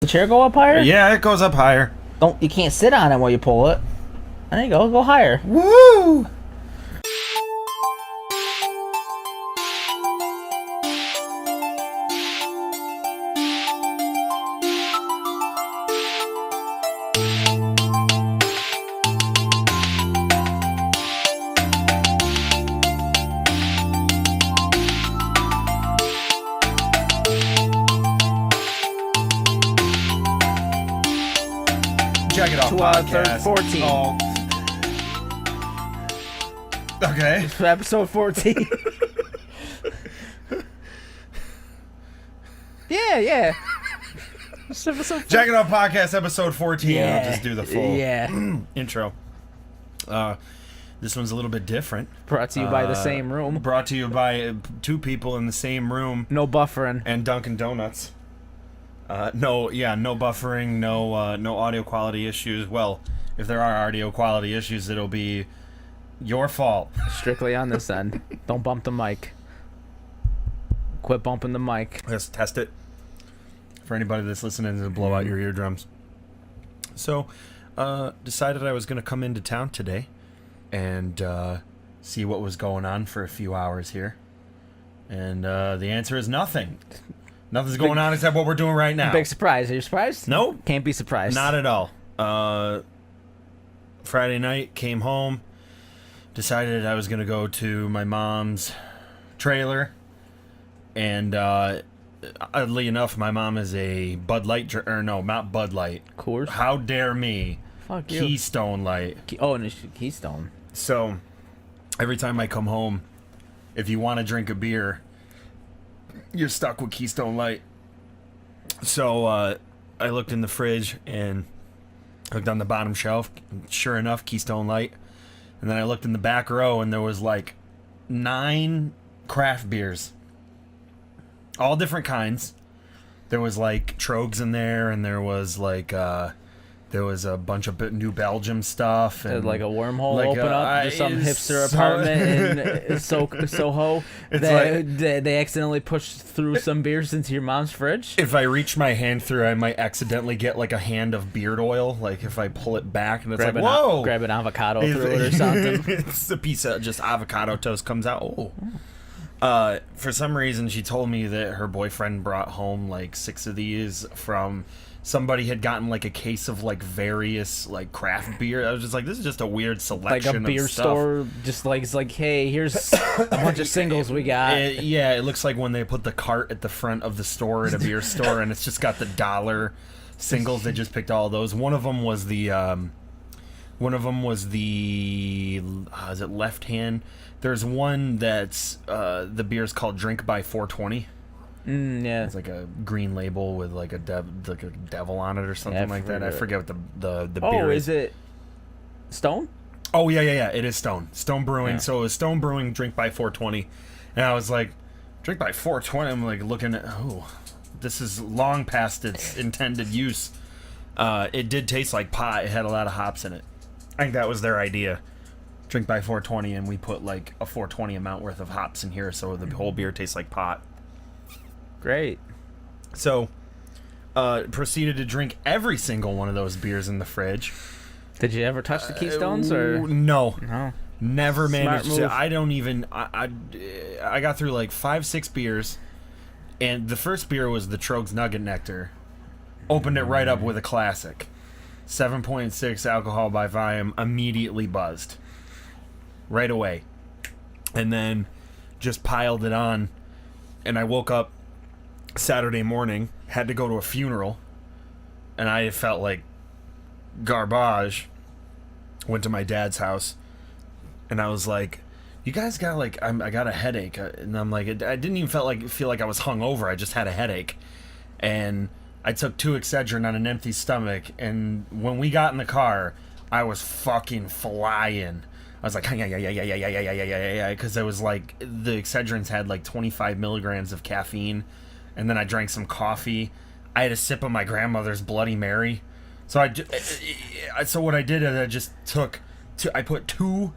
The chair go up higher? Yeah, it goes up higher. You can't sit on it while you pull it. There you go. Go higher. Woo! Check it out. 14. Oh. Okay. Episode 14. yeah. It's episode 14. Check it out, podcast episode 14. Yeah. I'll just do the full intro. This one's a little bit different. Brought to you by the same room. Brought to you by two people in the same room. No buffering. And Dunkin' Donuts. No buffering, no audio quality issues. Well, if there are audio quality issues, it'll be your fault. Strictly on this end. Don't bump the mic. Quit bumping the mic. Let's test it. For anybody that's listening to blow out your eardrums. So, decided I was going to come into town today and see what was going on for a few hours here. And the answer is nothing. Nothing's going on except what we're doing right now. Big surprise. Are you surprised? Nope. Can't be surprised. Not at all. Friday night, came home, decided I was going to go to my mom's trailer, and oddly enough, my mom is a Bud Light, or no, not Bud Light. Coors? How dare me. Fuck you. Keystone Light. And it's Keystone. So, every time I come home, if you want to drink a beer, you're stuck with Keystone Light. So, I looked in the fridge and looked on the bottom shelf. Sure enough, Keystone Light. And then I looked in the back row and there was like 9 craft beers. All different kinds. There was like Trogs in there, and there was like there was a bunch of New Belgium stuff, and like a wormhole like open up to some hipster apartment in Soho. They accidentally pushed through some beers into your mom's fridge. If I reach my hand through, I might accidentally get like a hand of beard oil. Like if I pull it back, and it's whoa! Grab an avocado through it or something. It's a piece of just avocado toast comes out. Oh. For some reason, she told me that her boyfriend brought home like 6 of these from somebody had gotten like a case of like various like craft beer. I was just like, this is just a weird selection like a beer of stuff. store, just like it's like, hey, here's a bunch of singles we got. It looks like when they put the cart at the front of the store at a beer store, and it's just got the dollar singles. They just picked all those. One of them was the is it Left Hand? There's one that's the beer's called Drink by 420. Yeah, it's like a green label with like a devil on it or something like that. I forget what the beer is. Is it Stone? Oh yeah. It is Stone Brewing. Yeah. So it was Stone Brewing Drink by 420, and I was like, Drink by 420. I'm like looking at this is long past its intended use. It did taste like pot. It had a lot of hops in it. I think that was their idea. Drink by 420, and we put like a 420 amount worth of hops in here, so the whole beer tastes like pot. Great. So, proceeded to drink every single one of those beers in the fridge. Did you ever touch the Keystones or no? No. Never managed move. to. I don't even. I got through like 5-6 beers, and the first beer was the Trogs Nugget Nectar. Opened it right up with a classic, 7.6 alcohol by volume. Immediately buzzed. Right away, and then just piled it on, and I woke up Saturday morning, had to go to a funeral, and I felt like garbage. Went to my dad's house, and I was like, you guys got like, I got a headache, and I'm like, I didn't even feel like I was hungover. I just had a headache, and I took 2 Excedrin on an empty stomach, and when we got in the car, I was fucking flying. I was like, yeah, because it was like the Excedrins had like 25 milligrams of caffeine, and then I drank some coffee. I had a sip of my grandmother's Bloody Mary, so so what I did is I just took I put 2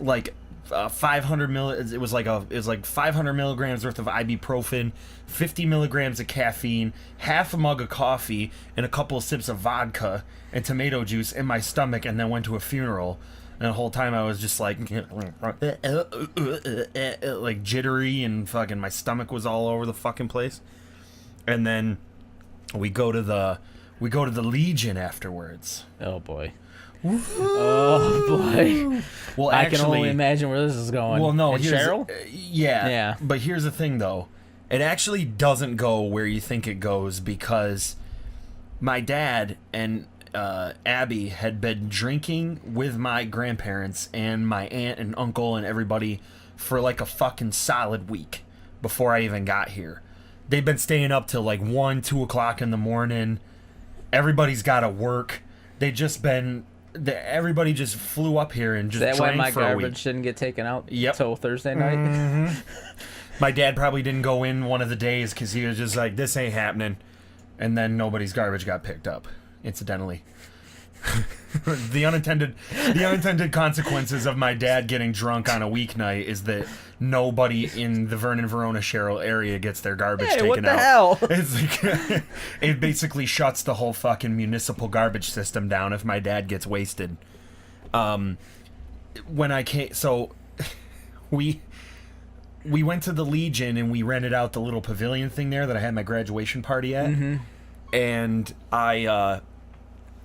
like It was like 500 milligrams worth of ibuprofen, 50 milligrams of caffeine, half a mug of coffee, and a couple of sips of vodka and tomato juice in my stomach, and then went to a funeral. And the whole time I was just like jittery, and fucking my stomach was all over the fucking place. And then we go to the Legion afterwards. Oh boy. Oh boy. Well, I can only imagine where this is going. Well, no, and Cheryl? Yeah. But here's the thing, though. It actually doesn't go where you think it goes, because my dad and Abby had been drinking with my grandparents and my aunt and uncle and everybody for like a fucking solid week before I even got here. They've been staying up till like 1, 2 o'clock in the morning. Everybody's got to work. Everybody just flew up here and just drank for a week. That why my garbage didn't get taken out till Thursday night? Mm-hmm. My dad probably didn't go in one of the days because he was just like, this ain't happening. And then nobody's garbage got picked up, incidentally. The unintended consequences of my dad getting drunk on a weeknight is that nobody in the Vernon, Verona, Cheryl area gets their garbage taken out. What the hell? It's like, it basically shuts the whole fucking municipal garbage system down if my dad gets wasted. When I came, so we went to the Legion and we rented out the little pavilion thing there that I had my graduation party at, and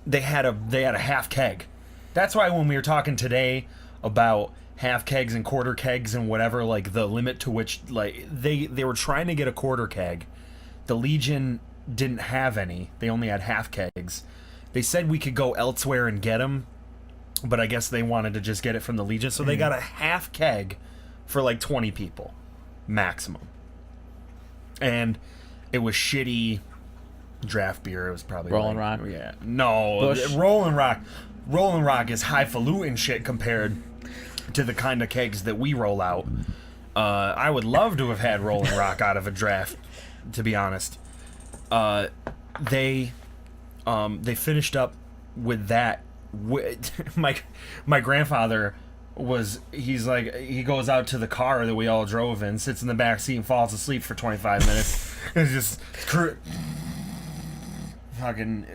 they had a half keg. That's why when we were talking today about half kegs and quarter kegs and whatever, like the limit to which, like, they were trying to get a quarter keg. The Legion didn't have any. They only had half kegs. They said we could go elsewhere and get them, but I guess they wanted to just get it from the Legion, so they got a half keg for like 20 people maximum. And it was shitty draft beer. It was probably Rolling Rock. Yeah. No, Busch. Rolling Rock is highfalutin shit compared to the kind of kegs that we roll out. I would love to have had Rolling Rock out of a draft, to be honest. They finished up with that. My grandfather he goes out to the car that we all drove in, sits in the back seat and falls asleep for 25 minutes. It's just fucking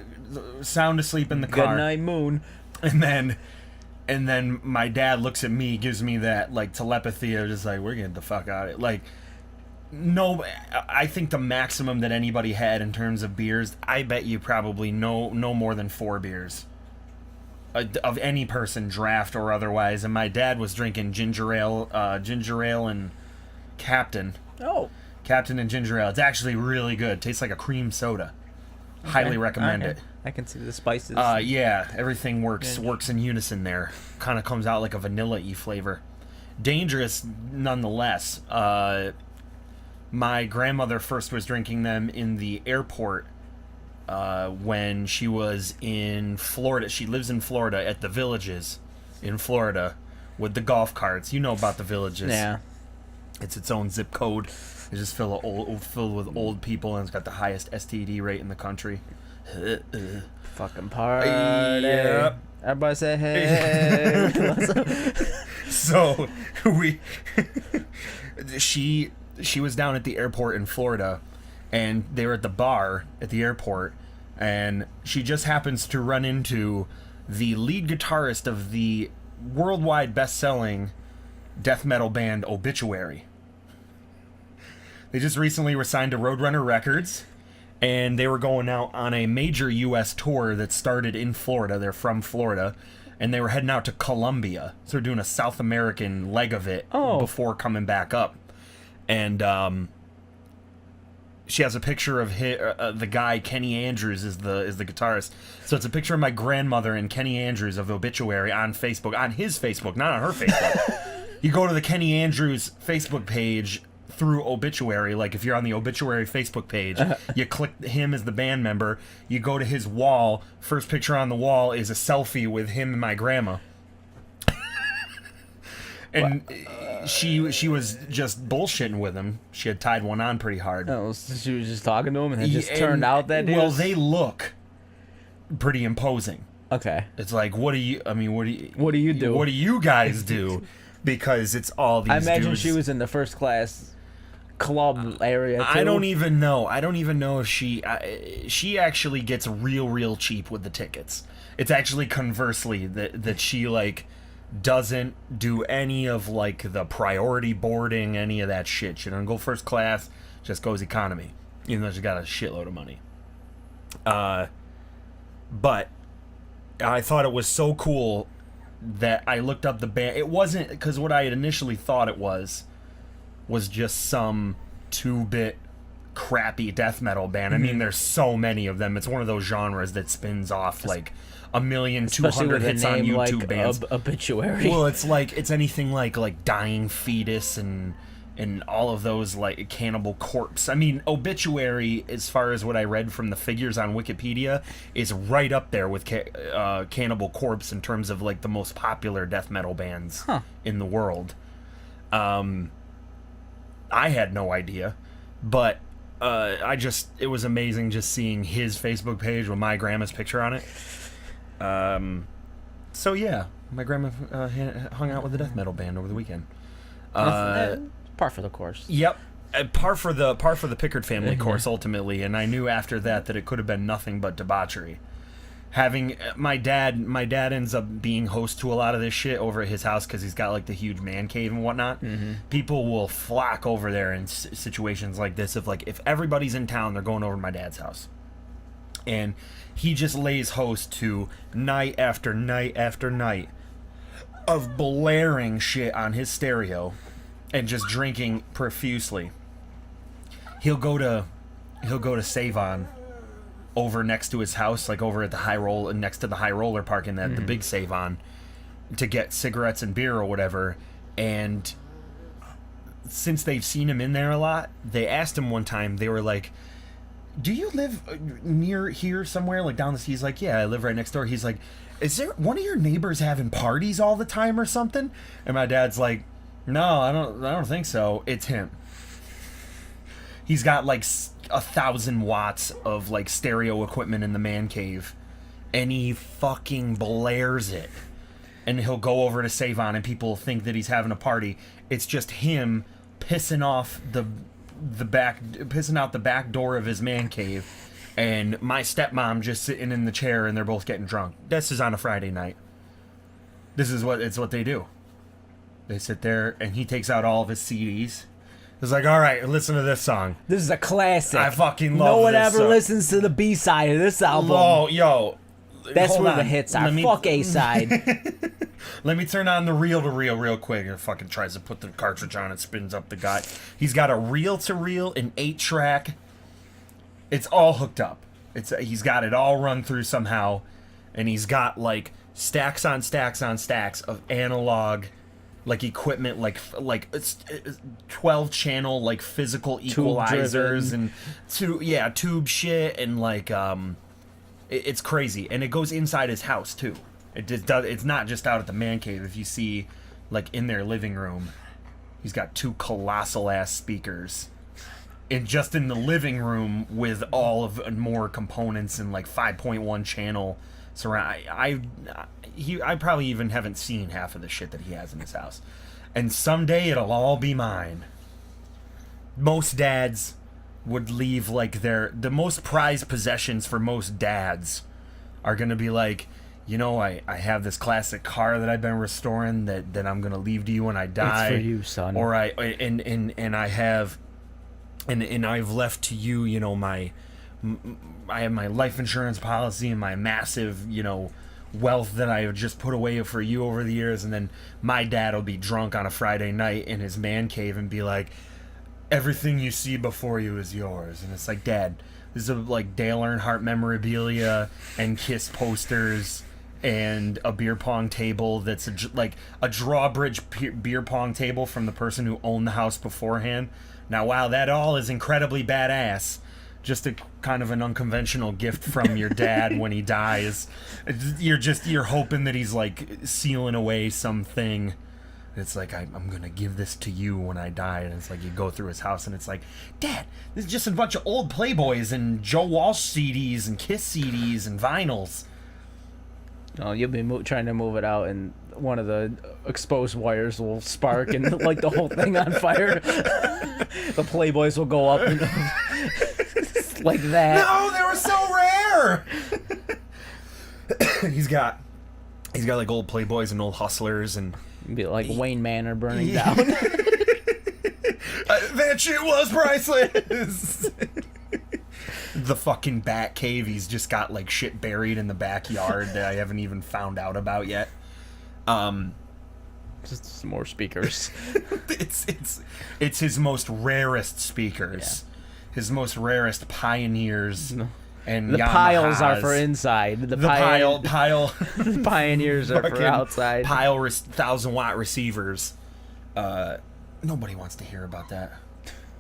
sound asleep in the car. Good night, moon. And then my dad looks at me, gives me that like telepathy of just like, we're getting the fuck out of it. Like, no, I think the maximum that anybody had in terms of beers, I bet you probably no more than 4 beers of any person, draft or otherwise. And my dad was drinking ginger ale and Captain. Oh. Captain and ginger ale. It's actually really good. Tastes like a cream soda. Okay. Highly recommend it. I can see the spices. Yeah, everything works in unison there. Kind of comes out like a vanilla-y flavor. Dangerous nonetheless. My grandmother first was drinking them in the airport when she was in Florida. She lives in Florida at the Villages in Florida with the golf carts. You know about the Villages. Yeah. It's its own zip code. It's just filled with old people, and it's got the highest STD rate in the country. Fucking party. Yep. Everybody say hey. So she was down at the airport in Florida, and they were at the bar at the airport, and she just happens to run into the lead guitarist of the worldwide best-selling death metal band Obituary. They just recently were signed to Roadrunner Records, and they were going out on a major U.S. tour that started in Florida. They're from Florida, and they were heading out to Colombia. So they're doing a South American leg of it before coming back up. And she has a picture of the guy, Kenny Andrews, is the guitarist. So it's a picture of my grandmother and Kenny Andrews of Obituary on Facebook, on his Facebook, not on her Facebook. You go to the Kenny Andrews Facebook page through Obituary, like if you're on the Obituary Facebook page, you click him as the band member, you go to his wall, first picture on the wall is a selfie with him and my grandma. And she was just bullshitting with him. She had tied one on pretty hard. Oh, so she was just talking to him, and it just turned out that well, they look pretty imposing. Okay. It's like, what do you do? What do you What do you guys do? because it's all these I imagine dudes. she was in the first class club area too. I don't even know. I don't even know if she actually gets real cheap with the tickets. It's actually conversely that she like doesn't do any of like the priority boarding, any of that shit. She doesn't go first class, just goes economy, even though she's got a shitload of money. But I thought it was so cool that I looked up the band. It wasn't, because what I had initially thought it was just some 2-bit crappy death metal band. I mean, there's so many of them. It's one of those genres that spins off like 1,200,000 hits on YouTube like bands. Obituary. Well, it's anything like Dying Fetus and all of those, like Cannibal Corpse. I mean, Obituary, as far as what I read from the figures on Wikipedia, is right up there with Cannibal Corpse in terms of like the most popular death metal bands in the world. I had no idea, but it was amazing just seeing his Facebook page with my grandma's picture on it. So yeah, my grandma hung out with the death metal band over the weekend. Par for the course. Yep, par for the Pickard family course ultimately, and I knew after that it could have been nothing but debauchery. Having my dad ends up being host to a lot of this shit over at his house because he's got like the huge man cave and whatnot. People will flock over there in situations like this. If everybody's in town, they're going over to my dad's house, and he just lays host to night after night after night of blaring shit on his stereo and just drinking profusely. He'll go to Save-On over next to his house, like over at the next to the High Roller Park in the big Save-On, to get cigarettes and beer or whatever. And since they've seen him in there a lot, they asked him one time, they were like, do you live near here somewhere, like down the street? He's like, yeah, I live right next door. He's like, is there one of your neighbors having parties all the time or something? And my dad's like, no, I don't think so. It's him. He's got like 1,000 watts of like stereo equipment in the man cave, and he fucking blares it. And he'll go over to Save-On, and people think that he's having a party. It's just him pissing out the back door of his man cave, and my stepmom just sitting in the chair, and they're both getting drunk. This is on a Friday night. This is what they do. They sit there, and he takes out all of his CDs. He's like, all right, listen to this song. This is a classic. I fucking love this. No one ever song. listens to the B-side of this album. Oh, yo. That's where the hits are. Fuck A-side. Let me turn on the reel-to-reel real quick. And fucking tries to put the cartridge on and spins up the guy. He's got a reel-to-reel, an 8-track. It's all hooked up. He's got it all run through somehow. And he's got, like, stacks on stacks on stacks of analog, like, equipment, like 12-channel, like, physical equalizers and tube shit, and like it's crazy. And it goes inside his house too. It's not just out at the man cave. If you see, like, in their living room, he's got 2 colossal ass speakers, and just in the living room with all of more components and like 5.1 channel surround. I probably even haven't seen half of the shit that he has in his house. And someday it'll all be mine. Most dads would leave like the most prized possessions for most dads are gonna be like, you know, I have this classic car that I've been restoring that I'm gonna leave to you when I die. It's for you, son. Or I've left to you, you know, I have my life insurance policy and my massive, you know, wealth that I have just put away for you over the years. And then my dad will be drunk on a Friday night in his man cave and be like, everything you see before you is yours. And it's like, Dad, this is like Dale Earnhardt memorabilia and Kiss posters and a beer pong table that's like a drawbridge beer pong table from the person who owned the house beforehand. Now, wow, that all is incredibly badass. Just a kind of an unconventional gift from your dad when he dies. You're hoping that he's like sealing away something. It's like, I'm gonna give this to you when I die. And it's like, you go through his house and it's like, Dad, this is just a bunch of old Playboys and Joe Walsh CDs and Kiss CDs and vinyls. No, you'll be trying to move it out in one of the exposed wires will spark and light the whole thing on fire. The Playboys will go up and like that. No, they were so rare. He's got like old Playboys and old Hustlers and be like Wayne Manor burning down. That shit was priceless. The fucking bat cave. He's just got like shit buried in the backyard that I haven't even found out about yet. Just some more speakers. It's his most rarest speakers. Yeah. His most rarest Pioneers. No. And the Yamahas. piles are for inside. The pile. The Pioneers are for outside. Pile 1,000-watt receivers. Nobody wants to hear about that.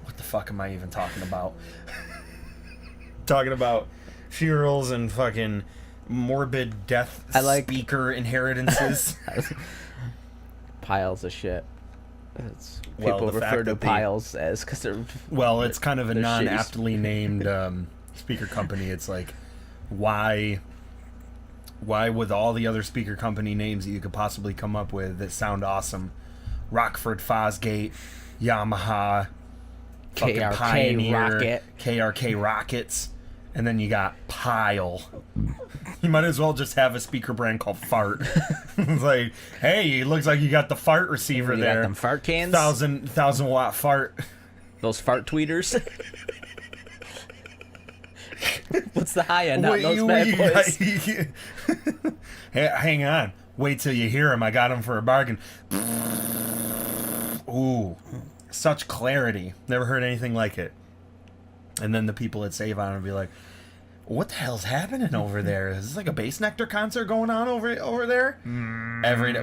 What the fuck am I even talking about? Talking about funerals and fucking morbid death speaker inheritances. Piles of shit. People refer to piles as because they're. Well, it's kind of a non-aptly named speaker company. It's like, why with all the other speaker company names that you could possibly come up with that sound awesome, Rockford Fosgate, Yamaha, KRK Pioneer, Rocket, KRK Rockets, and then you got Pile. You might as well just have a speaker brand called Fart. It's like, hey, it looks like you got the fart receiver there. Got them fart cans? 1,000-watt fart. Those fart tweeters. What's the high end on those bad boys? Hey, hang on. Wait till you hear them. I got them for a bargain. Ooh, such clarity. Never heard anything like it. And then the people at Save On will be like, what the hell's happening over there? Is this like a Bass Nectar concert going on over there? Every day.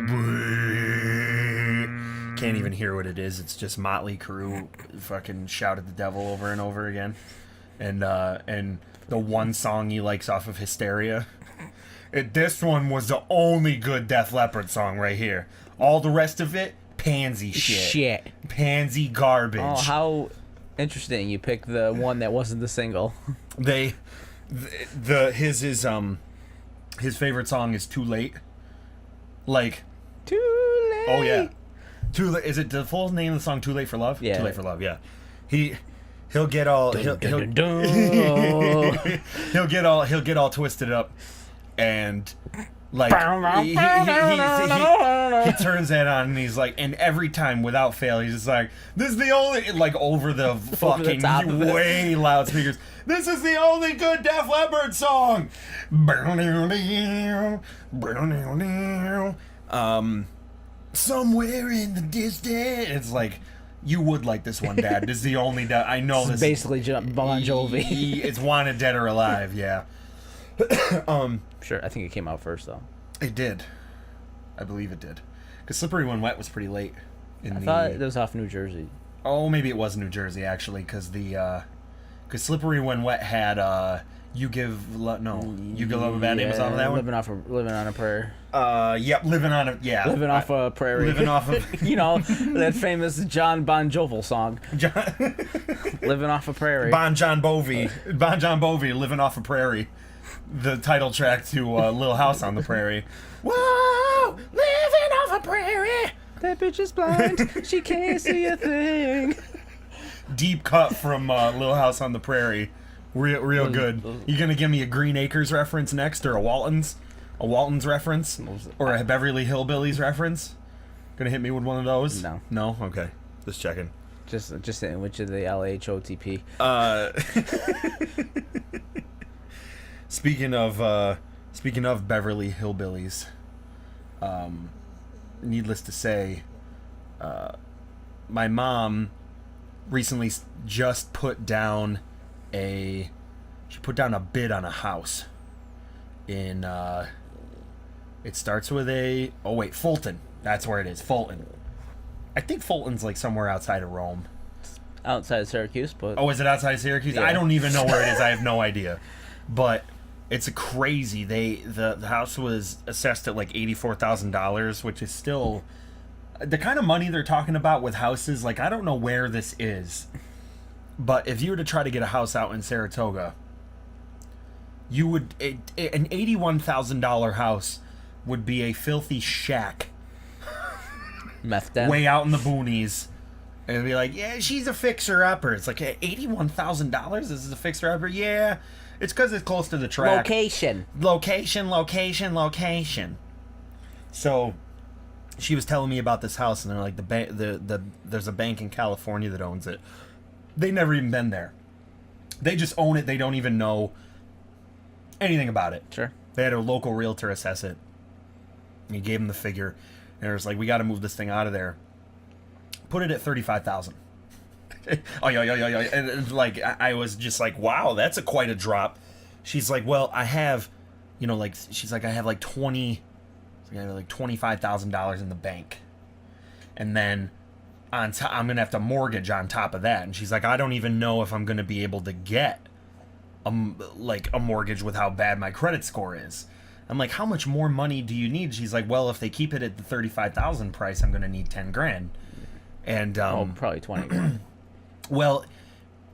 Can't even hear what it is. It's just Motley Crue fucking shout at the devil over and over again. And the one song he likes off of Hysteria. This one was the only good Def Leppard song right here. All the rest of it, pansy shit. Pansy garbage. Oh, how interesting. You picked the one that wasn't the single. His favorite song is Too Late. Like, Too Late. Oh yeah. Too Late. Is it the full name of the song Too Late for Love? Yeah. Too Late for Love, yeah. He'll get all he'll get all twisted up and like he turns that on and he's like, and every time without fail he's just like, this is the only, like over the fucking way loud speakers, this is the only good Def Leppard song. Somewhere in the distance. It's like, you would like this one, Dad. This is the only I know. This basically Bon Jovi. It's Wanted Dead or Alive, yeah. Sure, I think it came out first though. It did, I believe it did, because Slippery When Wet was pretty late. I thought it was off New Jersey. Oh, maybe it was New Jersey actually, because Slippery When Wet had You Give Love a Bad Name was off of that one. Living on a Prayer. Yep, Living off a Prairie. Living off of you know that famous John Bon Jovi song. Living off a Prairie. Bon John Bovi, Living Off a Prairie. The title track to Little House on the Prairie. Whoa, living off a prairie. That bitch is blind. She can't see a thing. Deep cut from Little House on the Prairie. Real good. You gonna give me a Green Acres reference next, or a Waltons reference, or a Beverly Hillbillies reference? Gonna hit me with one of those? No. Okay, just checking. Just in which of the LHOTP. Speaking of Beverly Hillbillies, needless to say, my mom recently just put down a bid on a house in it starts with Fulton. That's where it is. Fulton. I think Fulton's like somewhere outside of Rome. Outside of Syracuse, but is it outside of Syracuse? Yeah. I don't even know where it is. I have no idea. But it's a crazy. The house was assessed at like $84,000, which is still the kind of money they're talking about with houses. Like, I don't know where this is, but if you were to try to get a house out in Saratoga, you would an $81,000 house would be a filthy shack Meth den. way out in the boonies, and be like, yeah, she's a fixer-upper. It's like, $81,000? This is a fixer-upper? Yeah, it's because it's close to the track. Location. Location. So she was telling me about this house, and they're like, there's a bank in California that owns it. They never even been there. They just own it. They don't even know anything about it. Sure. They had a local realtor assess it. And he gave them the figure, and it was like, we got to move this thing out of there. Put it at $35,000. Oh yeah. And like I was just like, wow, that's quite a drop. She's like, well, I have, she's like, I have like $25,000 in the bank, and then I'm gonna have to mortgage on top of that. And she's like, I don't even know if I'm gonna be able to get a mortgage with how bad my credit score is. I'm like, how much more money do you need? She's like, well, if they keep it at the $35,000 price, I'm gonna need $10,000. And probably 20 grand. Well,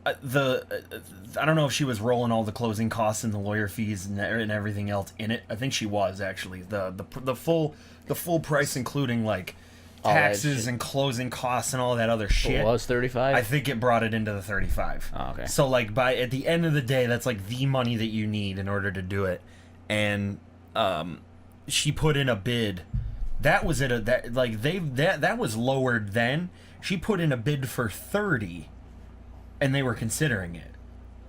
I don't know if she was rolling all the closing costs and the lawyer fees and everything else in it. I think she was, actually. The full price, including like taxes and closing costs and all that other shit. It was 35. I think it brought it into the 35. Oh, okay. So like at the end of the day, that's like the money that you need in order to do it. And she put in a bid. That was that was lowered then. She put in a bid for 30, and they were considering it.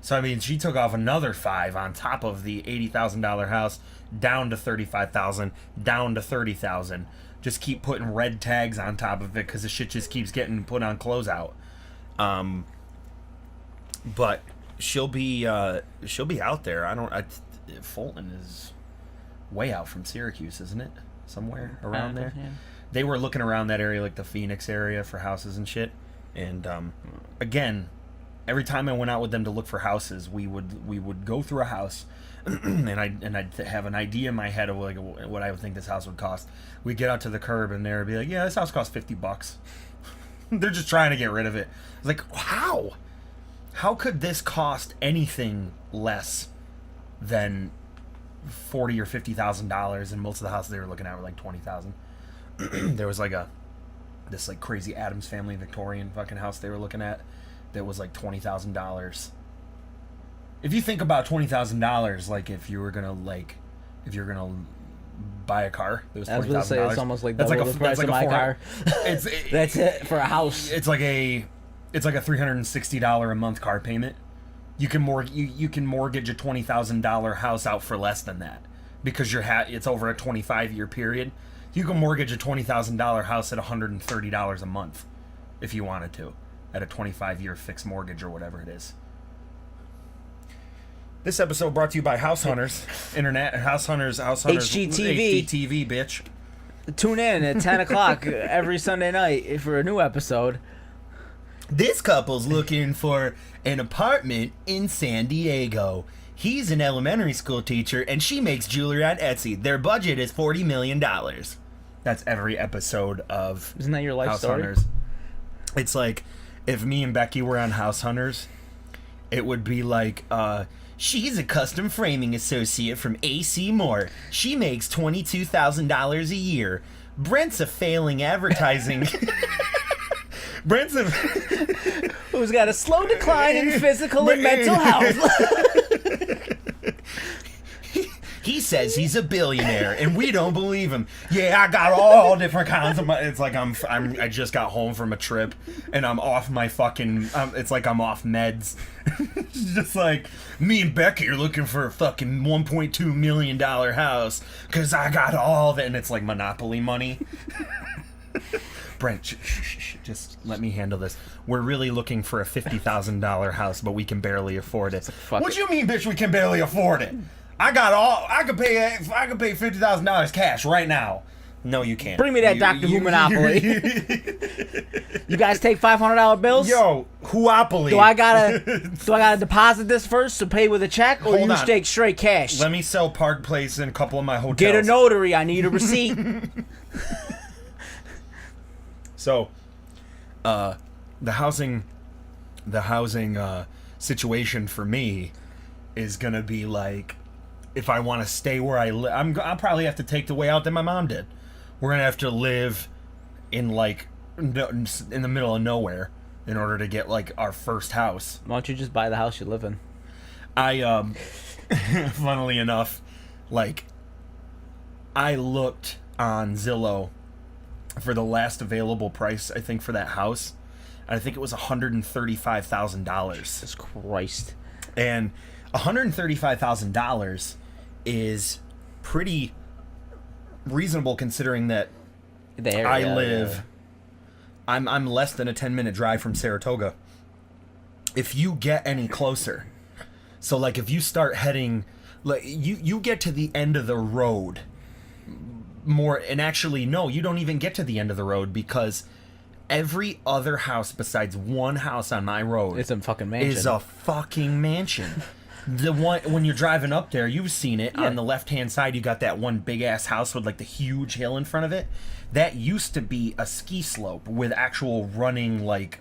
So I mean, she took off another 5 on top of the $80,000 house, down to $35,000, down to $30,000. Just keep putting red tags on top of it because the shit just keeps getting put on closeout. But she'll be out there. Fulton is way out from Syracuse, isn't it? Somewhere around there. Yeah. They were looking around that area, like the Phoenix area, for houses and shit. And again, every time I went out with them to look for houses, we would go through a house, and I'd have an idea in my head of like what I would think this house would cost. We'd get out to the curb, and they'd be like, "Yeah, this house costs $50." They're just trying to get rid of it. I was like, how? How could this cost anything less than $40,000 or $50,000? And most of the houses they were looking at were like $20,000. There was like this crazy Addams Family Victorian fucking house they were looking at that was like $20,000. If you think about $20,000, like if you're gonna buy a car that was $20,000, I was gonna say it's almost like that's double like the price of my car. That's it for a house. It's like a $360 a month car payment. You can mortgage a $20,000 house out for less than that because it's over a 25-year period. You can mortgage a $20,000 house at $130 a month if you wanted to, at a 25-year fixed mortgage or whatever it is. This episode brought to you by House Hunters Internet. House Hunters HGTV, bitch. Tune in at 10 o'clock every Sunday night for a new episode. This couple's looking for an apartment in San Diego. He's an elementary school teacher, and she makes jewelry on Etsy. Their budget is $40 million. That's every episode of Isn't that your life House story? Hunters. It's like, if me and Becky were on House Hunters, it would be like, she's a custom framing associate from AC Moore. She makes $22,000 a year. Brent's a failing advertising... Who's got a slow decline in physical and mental health. He says he's a billionaire, and we don't believe him. Yeah, I got all different kinds of money. It's like I just got home from a trip, and I'm off my fucking. It's like I'm off meds. It's just like me and Becky are looking for a fucking $1.2 million house because I got all that, and it's like Monopoly money. Brent, just let me handle this. We're really looking for a $50,000 house, but we can barely afford it. What do you mean, bitch? We can barely afford it? I could pay $50,000 cash right now. No, you can't. Bring me that Doctor Who Monopoly. You guys take $500 bills? Yo, Whopoly. Do I gotta deposit this first to pay with a check, or Hold you on. take straight cash? Let me sell Park Place in a couple of my hotels. Get a notary. I need a receipt. So, the housing situation for me is gonna be like, if I want to stay where I live, I'll probably have to take the way out that my mom did. We're gonna have to live in like in the middle of nowhere in order to get like our first house. Why don't you just buy the house you live in? I funnily enough, like I looked on Zillow for the last available price, I think, for that house. I think it was $135,000. Jesus Christ. And $135,000 is pretty reasonable considering that The area, I live. I'm less than a 10-minute drive from Saratoga. If you get any closer, so like if you start heading, like you get to the end of the road more, and actually no, you don't even get to the end of the road because every other house besides one house on my road It's a fucking mansion. is a fucking mansion. The one when you're driving up there, you've seen it. Yeah. On the left-hand side, you got that one big-ass house with like the huge hill in front of it. That used to be a ski slope with actual running like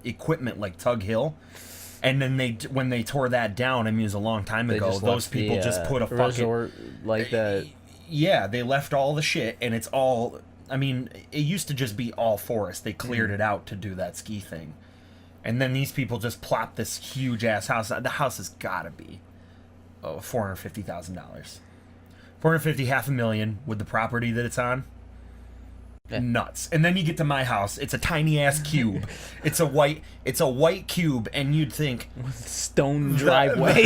equipment like Tug Hill. And then when they tore that down, I mean it was a long time They ago, just those left people the, just put a fucking resort like that. yeah, they left all the shit, and it's all. I mean, it used to just be all forest. They cleared it out to do that ski thing, and then these people just plopped this huge ass house. The house has got to be $450,000, $500,000 with the property that it's on. Yeah. Nuts. And then you get to my house. It's a tiny ass cube. It's a white cube, and you'd think Stone driveway.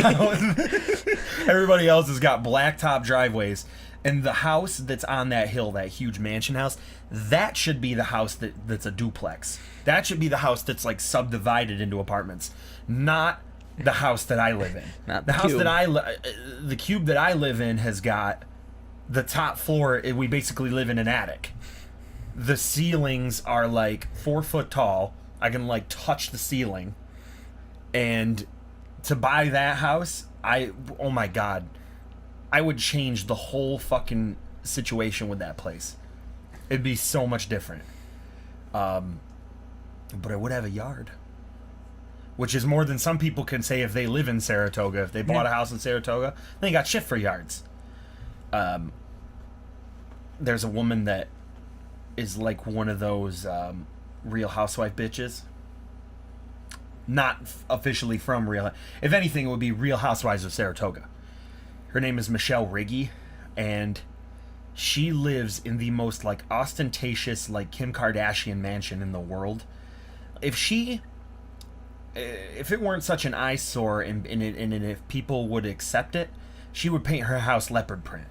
everybody else has got blacktop driveways, and the house that's on that hill, that huge mansion house, that should be the house that's a duplex. That should be the house that's like subdivided into apartments, not the house that I live in. Not the the house cube. that the cube that I live in has got the top floor. We basically live in an attic. The ceilings are like 4 foot tall. I can like touch the ceiling. And to buy that house, oh my God, I would change the whole fucking situation with that place. It'd be so much different. But I would have a yard. Which is more than some people can say if they live in Saratoga. If they bought a house in Saratoga, they got shit for yards. There's a woman that is like one of those Real Housewife bitches. Not officially from Real. If anything, it would be Real Housewives of Saratoga. Her name is Michelle Riggy, and she lives in the most like ostentatious, like Kim Kardashian mansion in the world. If it weren't such an eyesore and if people would accept it, she would paint her house leopard print.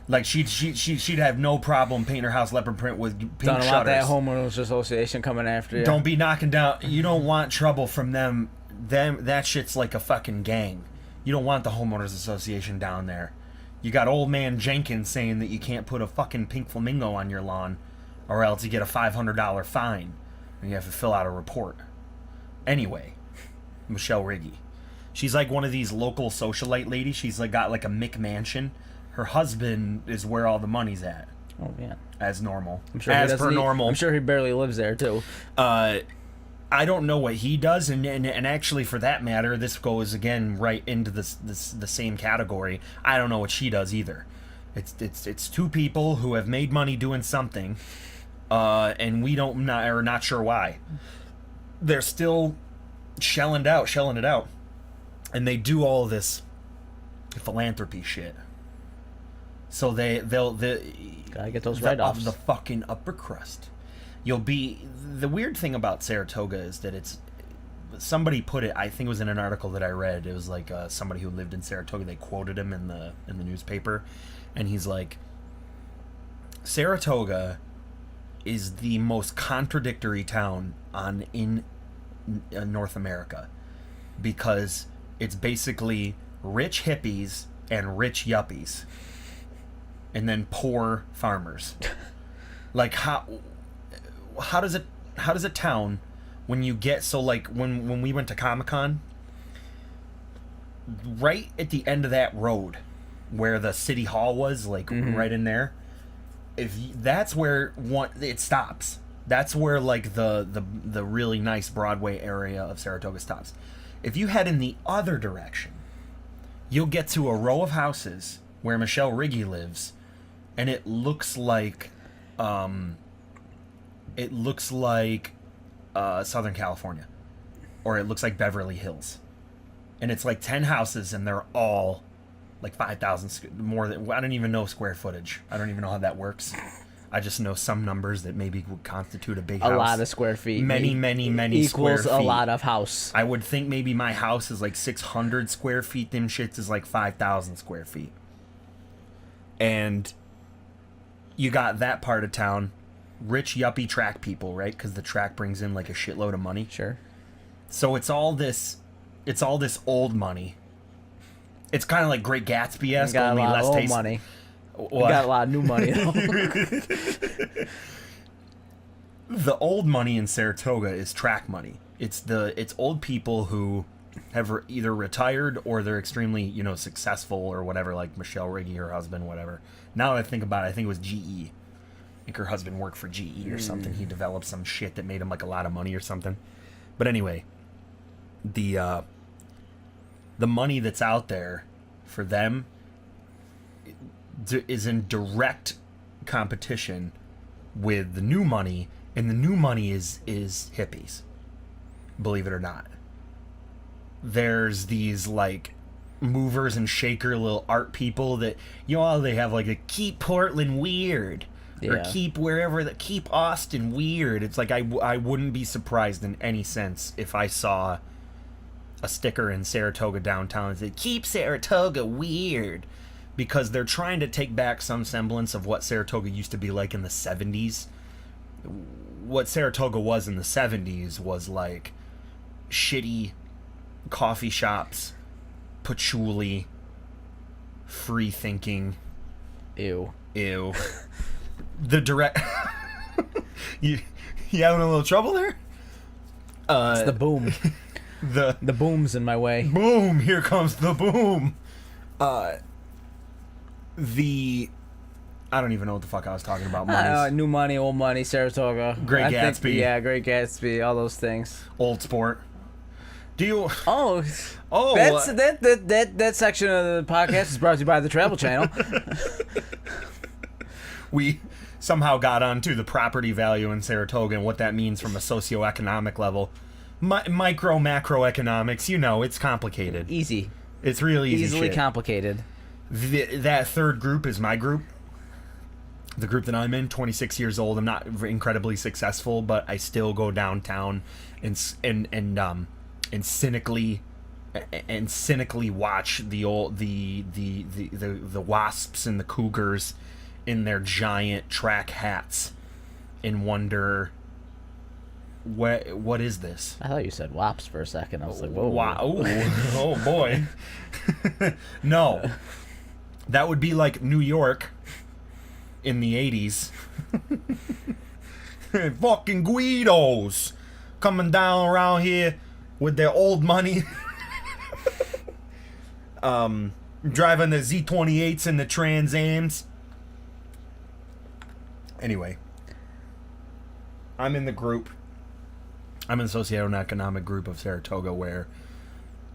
Like she'd have no problem painting her house leopard print with pink Don't shutters. want that homeowners association coming after you. Don't be knocking down. You don't want trouble from them. That shit's like a fucking gang. You don't want the homeowners association down there. You got old man Jenkins saying that you can't put a fucking pink flamingo on your lawn, or else you get a $500 fine, and you have to fill out a report. Anyway, Michelle Riggy, she's like one of these local socialite ladies. She's like got like a McMansion. Her husband is where all the money's at. Oh man, as normal. I'm sure as per normal. I'm sure he barely lives there too. I don't know what he does, and actually, for that matter, this goes again right into the same category. I don't know what she does either. It's two people who have made money doing something, and are not sure why. They're still shelling it out, and they do all this philanthropy shit. So they'll gotta get those write-offs. The fucking upper crust. The weird thing about Saratoga is that it's, somebody put it, I think it was in an article that I read, it was like somebody who lived in Saratoga, they quoted him in the newspaper, and he's like, Saratoga is the most contradictory town in North America, because it's basically rich hippies and rich yuppies, and then poor farmers. Like how does a town, when you get, so like when we went to Comic-Con, right at the end of that road where the city hall was, like right in there, that's where it stops. That's where like the really nice Broadway area of Saratoga stops. If you head in the other direction, you'll get to a row of houses where Michelle Riggy lives, and it looks like it looks like Southern California, or it looks like Beverly Hills, and it's like 10 houses, and they're all like 5,000 more than, I don't even know square footage. I don't even know how that works. I just know some numbers that maybe would constitute a big house. A lot of square feet. Many square equals feet. a lot of house. I would think maybe my house is like 600 square feet. Them shits is like 5,000 square feet. And you got that part of town, rich yuppie track people, right? Because the track brings in like a shitload of money. Sure. So it's all this old money. It's kind of like Great Gatsby-esque, only less old taste. money. What? Got a lot of new money. The old money in Saratoga is track money. It's old people who have either retired or they're extremely, successful or whatever, like Michelle Riggy, her husband, whatever. Now that I think about it, I think it was GE. I think her husband worked for GE or something. He developed some shit that made him like a lot of money or something. But anyway, the money that's out there for them is in direct competition with the new money, and the new money is hippies, believe it or not. There's these like movers and shaker little art people that they have like a keep Portland weird, or keep Austin weird. It's like I wouldn't be surprised in any sense if I saw a sticker in Saratoga downtown that said keep Saratoga weird, because they're trying to take back some semblance of what Saratoga used to be like in the 70s. What Saratoga was in the 70s was like shitty coffee shops, patchouli, free thinking. Ew. The direct... you having a little trouble there? It's the boom. The boom's in my way. Boom! Here comes the boom! I don't even know what the fuck I was talking about. New money, old money, Saratoga. Great Gatsby. Great Gatsby, all those things. Old Sport. Do you... Oh, that section of the podcast is brought to you by the Travel Channel. We somehow got onto the property value in Saratoga and what that means from a socioeconomic level. Micro, macroeconomics, it's complicated. Easy. It's really easy. Easily shit. Complicated. That third group is my group. The group that I'm in, 26 years old. I'm not incredibly successful, but I still go downtown and cynically watch the wasps and the cougars in their giant track hats and wonder what is this? I thought you said WAPs for a second. I was like, whoa. Wow. Oh boy. No. That would be like New York in the 80s. Fucking Guidos coming down around here with their old money. Driving the Z28s and the Trans Ams. Anyway, I'm in the group. I'm in the socioeconomic group of Saratoga where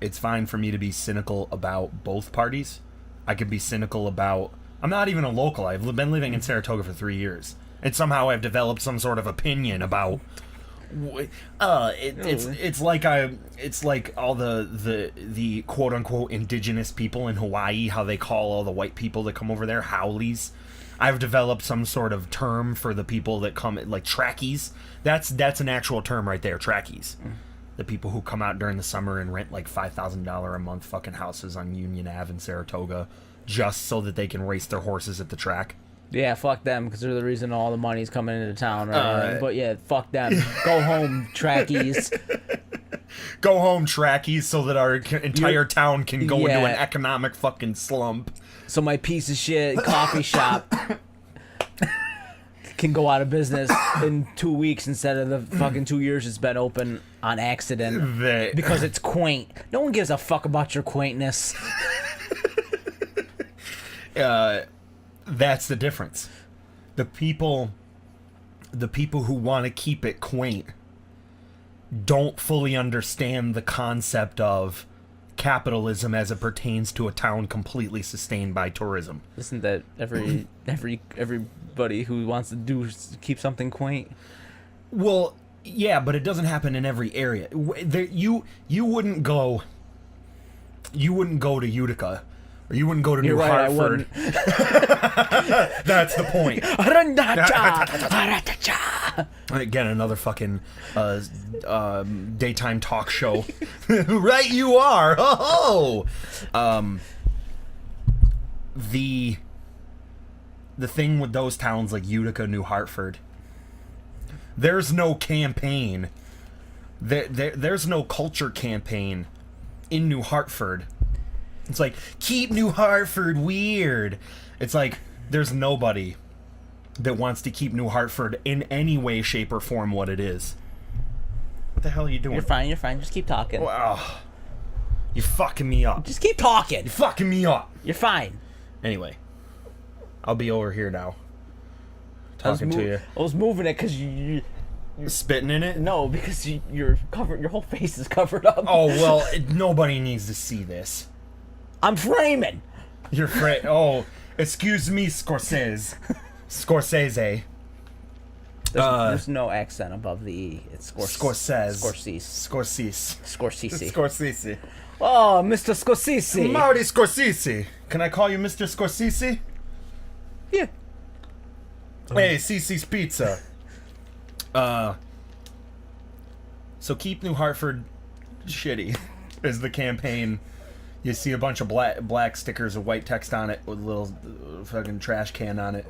it's fine for me to be cynical about both parties. I could be cynical about... I'm not even a local. I've been living in Saratoga for 3 years. And somehow I've developed some sort of opinion about... It's like all the quote-unquote indigenous people in Hawaii, how they call all the white people that come over there haoles. I've developed some sort of term for the people that come, like trackies. That's an actual term right there, trackies. The people who come out during the summer and rent like $5,000 a month fucking houses on Union Ave in Saratoga just so that they can race their horses at the track. Yeah, fuck them, because they're the reason all the money's coming into town. Right? But yeah, fuck them. Go home, trackies. Go home, trackies, so that our entire town can go into an economic fucking slump. So my piece of shit coffee shop can go out of business in 2 weeks instead of the fucking 2 years it's been open on accident because it's quaint. No one gives a fuck about your quaintness. That's the difference. The people who want to keep it quaint don't fully understand the concept of capitalism as it pertains to a town completely sustained by tourism. Isn't that everybody who wants to keep something quaint? Well, yeah, but it doesn't happen in every area. You wouldn't go to Utica, or you wouldn't go to New right, I Hartford. That's the point. Again, another fucking daytime talk show. Right, you are. Oh, the thing with those towns like Utica, New Hartford, there's no campaign. There's no culture campaign in New Hartford. It's like, keep New Hartford weird. It's like, there's nobody that wants to keep New Hartford in any way, shape, or form what it is. What the hell are you doing? You're fine. Just keep talking. Wow. You're fucking me up. Just keep talking. You're fucking me up. You're fine. Anyway, I'll be over here now. Talking to you. I was moving it because you're spitting in it? No, because you're covered. Your whole face is covered up. Oh, well, nobody needs to see this. I'm framing. You're Oh, excuse me, Scorsese. Scorsese. There's no accent above the E. It's Scorsese. Scorsese. Scorsese. Oh, Mr. Scorsese. Marty Scorsese. Can I call you Mr. Scorsese? Yeah. Hey, Cece's Pizza. So keep New Hartford shitty is the campaign. You see a bunch of black stickers with white text on it with a little fucking trash can on it.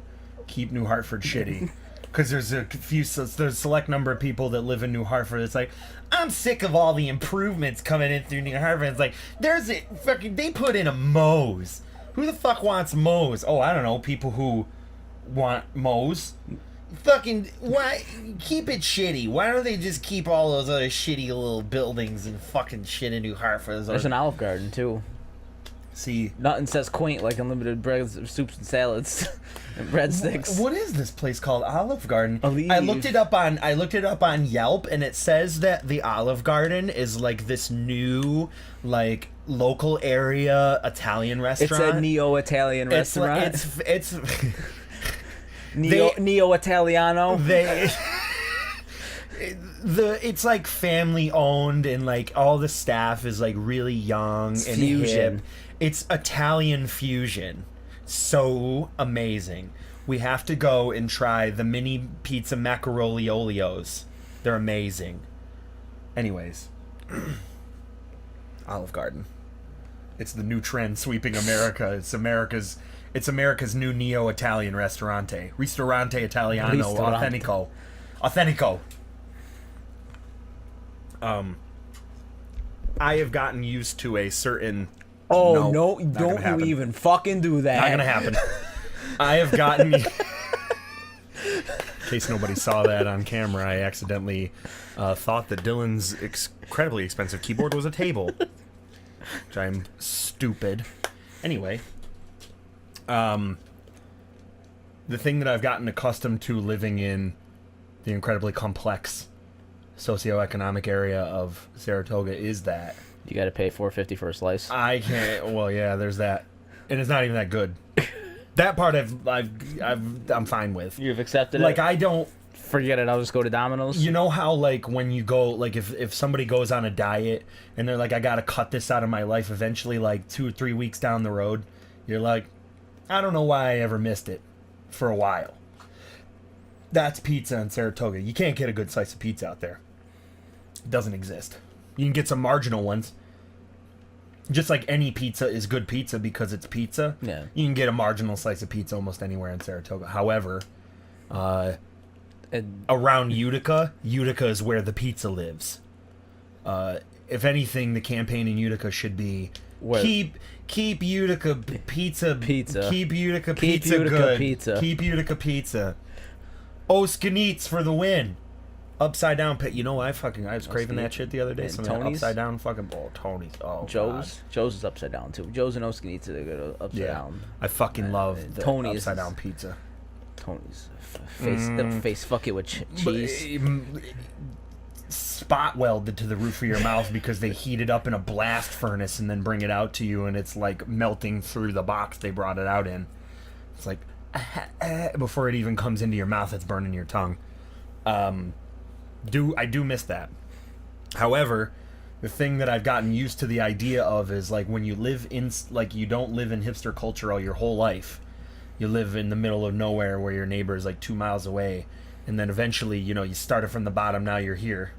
Keep New Hartford shitty. Because there's a select number of people that live in New Hartford. It's like, I'm sick of all the improvements coming in through New Hartford. It's like, they put in a Moe's. Who the fuck wants Moe's? Oh, I don't know, people who want Moe's. Fucking, why keep it shitty? Why don't they just keep all those other shitty little buildings and fucking shit in New Hartford? There's an Olive Garden too. See, nothing says quaint like unlimited breads, soups and salads, and breadsticks. What is this place called? Olive Garden. Olive. I looked it up on Yelp, and it says that the Olive Garden is like this new, like, local area Italian restaurant. It's a neo-Italian restaurant. It's Neo-Italiano. It's like family owned, and like all the staff is like really young and fusion. Hip. It's Italian fusion. So amazing. We have to go and try the mini pizza macaroni olios. They're amazing. Anyways, Olive Garden. It's the new trend sweeping America. It's America's new neo-Italian restaurante. Ristorante Italiano Authentico. I have gotten used to a certain... Oh, no don't you even fucking do that. Not gonna happen. I have gotten... In case nobody saw that on camera, I accidentally thought that Dylan's incredibly expensive keyboard was a table. Which I'm stupid. Anyway. The thing that I've gotten accustomed to living in the incredibly complex socioeconomic area of Saratoga is that you got to pay $4.50 for a slice. I can't. Well, yeah, there's that, and it's not even that good. That part I'm fine with. You've accepted it. Like, I don't forget it. I'll just go to Domino's. You know how, like, when you go, like, if somebody goes on a diet and they're like, I gotta cut this out of my life eventually, like 2 or 3 weeks down the road, you're like, I don't know why I ever missed it for a while. That's pizza in Saratoga. You can't get a good slice of pizza out there. It doesn't exist. You can get some marginal ones. Just like any pizza is good pizza because it's pizza. Yeah. You can get a marginal slice of pizza almost anywhere in Saratoga. However, around Utica is where the pizza lives. If anything, the campaign in Utica should be keep Utica pizza. Keep Utica pizza good. Keep Utica pizza. Oskanitz for the win. Upside down pit. You know, I was craving that shit the other day. Some upside down fucking Tony's. Oh, Joe's. God. Joe's is upside down too. Joe's and Oskanitz are good upside down. I fucking love the Tony's upside down pizza. Tony's face fuck it with cheese. Spot welded to the roof of your mouth because they heat it up in a blast furnace and then bring it out to you, and it's like melting through the box they brought it out in. It's like before it even comes into your mouth, it's burning your tongue. I do miss that. However, the thing that I've gotten used to the idea of is like when you live in, like, you don't live in hipster culture all your whole life. You live in the middle of nowhere where your neighbor is like 2 miles away, and then eventually, you know, you started from the bottom, now you're here.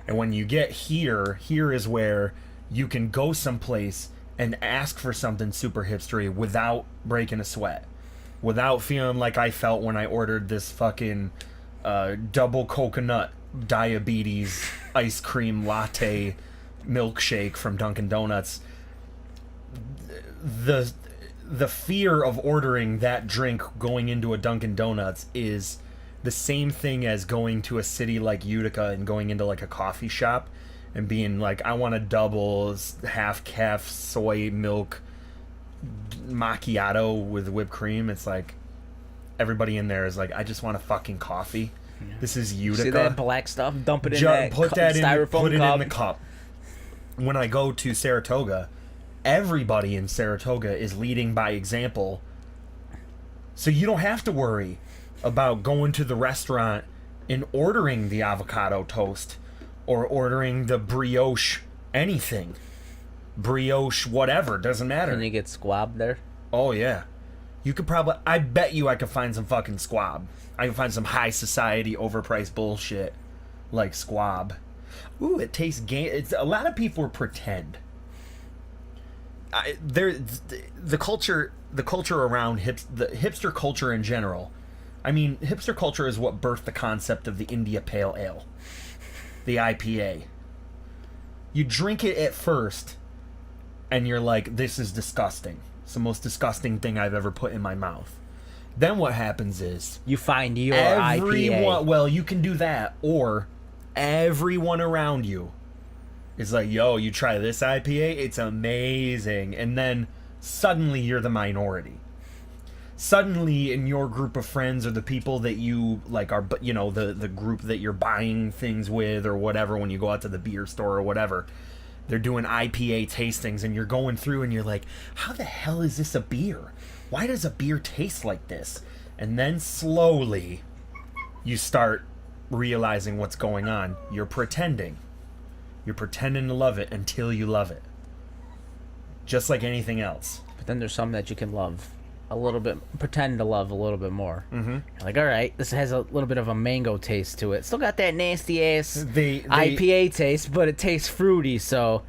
And when you get here is where you can go someplace and ask for something super hipstery without breaking a sweat, without feeling like I felt when I ordered this fucking double coconut diabetes ice cream latte milkshake from Dunkin' Donuts. The fear of ordering that drink going into a Dunkin' Donuts is the same thing as going to a city like Utica and going into like a coffee shop and being like, I want a double half calf soy milk macchiato with whipped cream. It's like everybody in there is like, I just want a fucking coffee. Yeah. This is Utica. See that black stuff? Dump it in that put that in, styrofoam put it cup. in the cup. When I go to Saratoga, everybody in Saratoga is leading by example. So you don't have to worry about going to the restaurant and ordering the avocado toast or ordering the brioche anything. Brioche whatever, doesn't matter. Can you get squab there? Oh yeah. You could probably, I bet you I could find some fucking squab. I can find some high society overpriced bullshit like squab. Ooh, it tastes it's a lot of people pretend. The culture around the hipster culture in general. I mean, hipster culture is what birthed the concept of the India Pale Ale, the IPA. You drink it at first, and you're like, this is disgusting. It's the most disgusting thing I've ever put in my mouth. Then what happens is you find your IPA. Well, you can do that, or everyone around you is like, yo, you try this IPA, it's amazing. And then suddenly you're the minority. Suddenly in your group of friends or the people that you like are, you know, the group that you're buying things with or whatever, when you go out to the beer store or whatever, they're doing IPA tastings and you're going through and you're like, how the hell is this a beer? Why does a beer taste like this? And then slowly you start realizing what's going on. You're pretending. You're pretending to love it until you love it. Just like anything else. But then there's some that you can love a little bit, pretend to love a little bit more. Mm-hmm. You're like, all right, this has a little bit of a mango taste to it. Still got that nasty ass IPA taste, but it tastes fruity. So,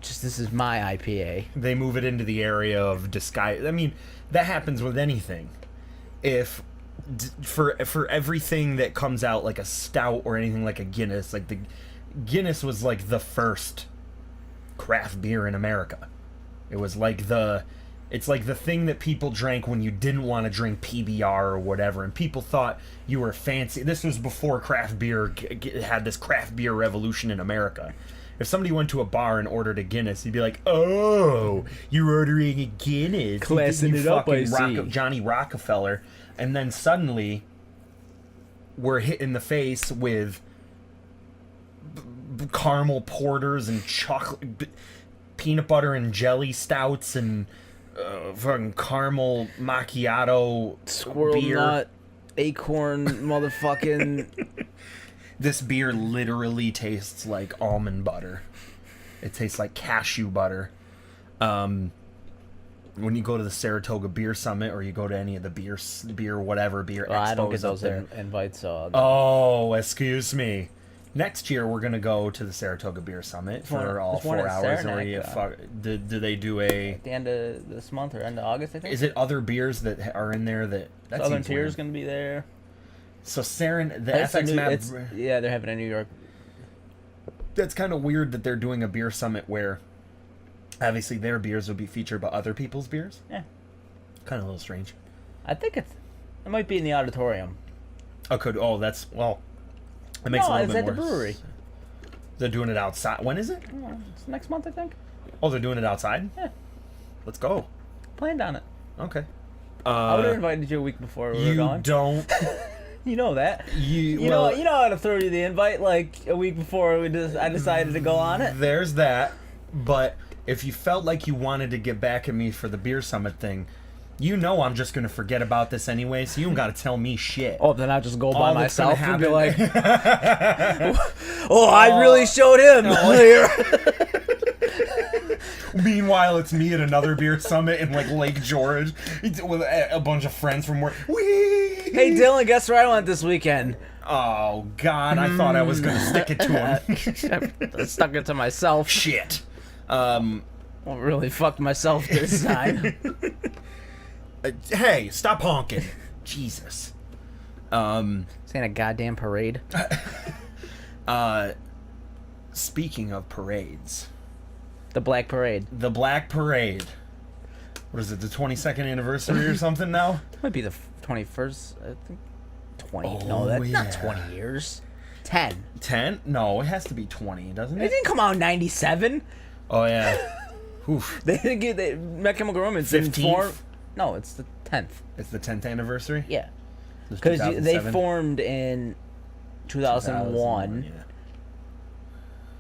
just this is my IPA. They move it into the area of disguise. I mean, that happens with anything. If for everything that comes out like a stout or anything like a Guinness, like the Guinness was like the first craft beer in America. It was like it's like the thing that people drank when you didn't want to drink PBR or whatever, and people thought you were fancy. This was before craft beer had this craft beer revolution in America. If somebody went to a bar and ordered a Guinness, you'd be like, "Oh, you're ordering a Guinness, classing it up, I see." Johnny Rockefeller." And then suddenly, we're hit in the face with caramel porters and chocolate, peanut butter and jelly stouts and fucking caramel macchiato squirrel beer. Nut, acorn, motherfucking. This beer literally tastes like almond butter. It tastes like cashew butter. When you go to the Saratoga Beer Summit or you go to any of the beer expos, I don't get those there. invites. Oh, excuse me. Next year we're gonna go to the Saratoga Beer Summit for all 4 hours. Do they do at the end of this month or end of August? I think. Is it other beers that are in there that Southern Tier is gonna be there? So the FX Map. Yeah, they're having a New York. That's kind of weird that they're doing a beer summit where obviously their beers would be featured, but other people's beers. Yeah. Kind of a little strange. I think it might be in the auditorium. It makes it a little it's bit more. at the brewery. They're doing it outside. When is it? It's next month, I think. Oh, they're doing it outside? Yeah. Let's go. Planned on it. Okay. I would have invited you a week before we were going. You don't. You know that. You know how to throw you the invite like a week before I decided to go on it. There's that. But if you felt like you wanted to get back at me for the beer summit thing, You know I'm just gonna forget about this anyway, so you don't gotta tell me shit. Oh, then I'll just go by All that's gonna myself and be like, happen- oh, I really showed him. Meanwhile, it's me at another beer summit in like Lake George with a bunch of friends from work. Whee! Hey, Dylan, guess where I went this weekend? Oh God, I thought I was gonna stick it to him. I stuck it to myself. Shit. Well, really fucked myself this time. Hey, stop honking. Jesus. This ain't a goddamn parade. Speaking of parades. The Black Parade. The Black Parade. What is it, the 22nd anniversary or something now? Might be the 21st, I think. 20. Oh, No, that's yeah. not 20 years. 10. 10? No, it has to be 20, doesn't It it? didn't come out in 97. Oh, yeah. Oof. They didn't get My Chemical Romance didn't 15th? form. No, it's the 10th. It's the 10th anniversary? Yeah. It was Because they 2007? formed in 2001. Yeah.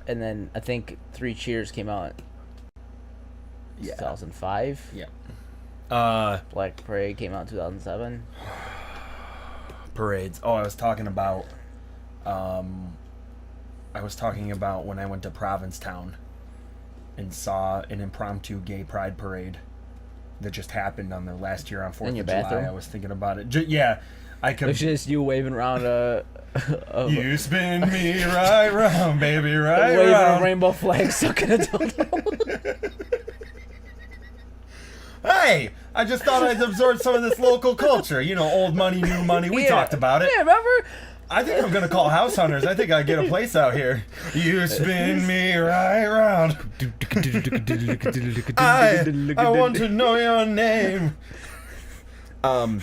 And then I think Three Cheers came out in 2005. Yeah. Black Parade came out in 2007. Parades. Oh, I was talking about when I went to Provincetown and saw an impromptu gay pride parade that just happened on the last year on 4th In your of July. bathroom? I was thinking about it. Yeah, I could. It's just you waving around You spin me right round, baby, right waving a round. rainbow flag, sucking a dildo. Hey, I just thought I'd absorb some of this local culture. You know, old money, new money. We Yeah. talked about it. Yeah, remember? I think I'm gonna call House Hunters. I think I get a place out here. You spin me right round. I want to know your name. The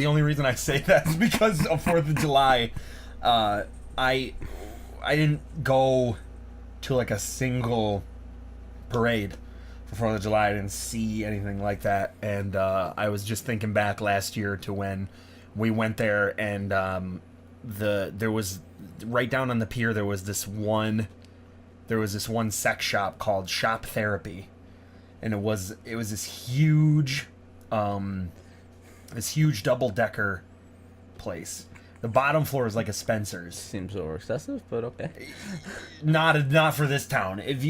only reason I say that is because of 4th of July. I didn't go to like a single parade for 4th of July. I didn't see anything like that, and I was just thinking back last year to when we went there, and there was right down on the pier there was this one sex shop called Shop Therapy, and it was this huge double-decker place. The bottom floor is like a Spencer's. Seems over excessive, but okay. Not for this town. If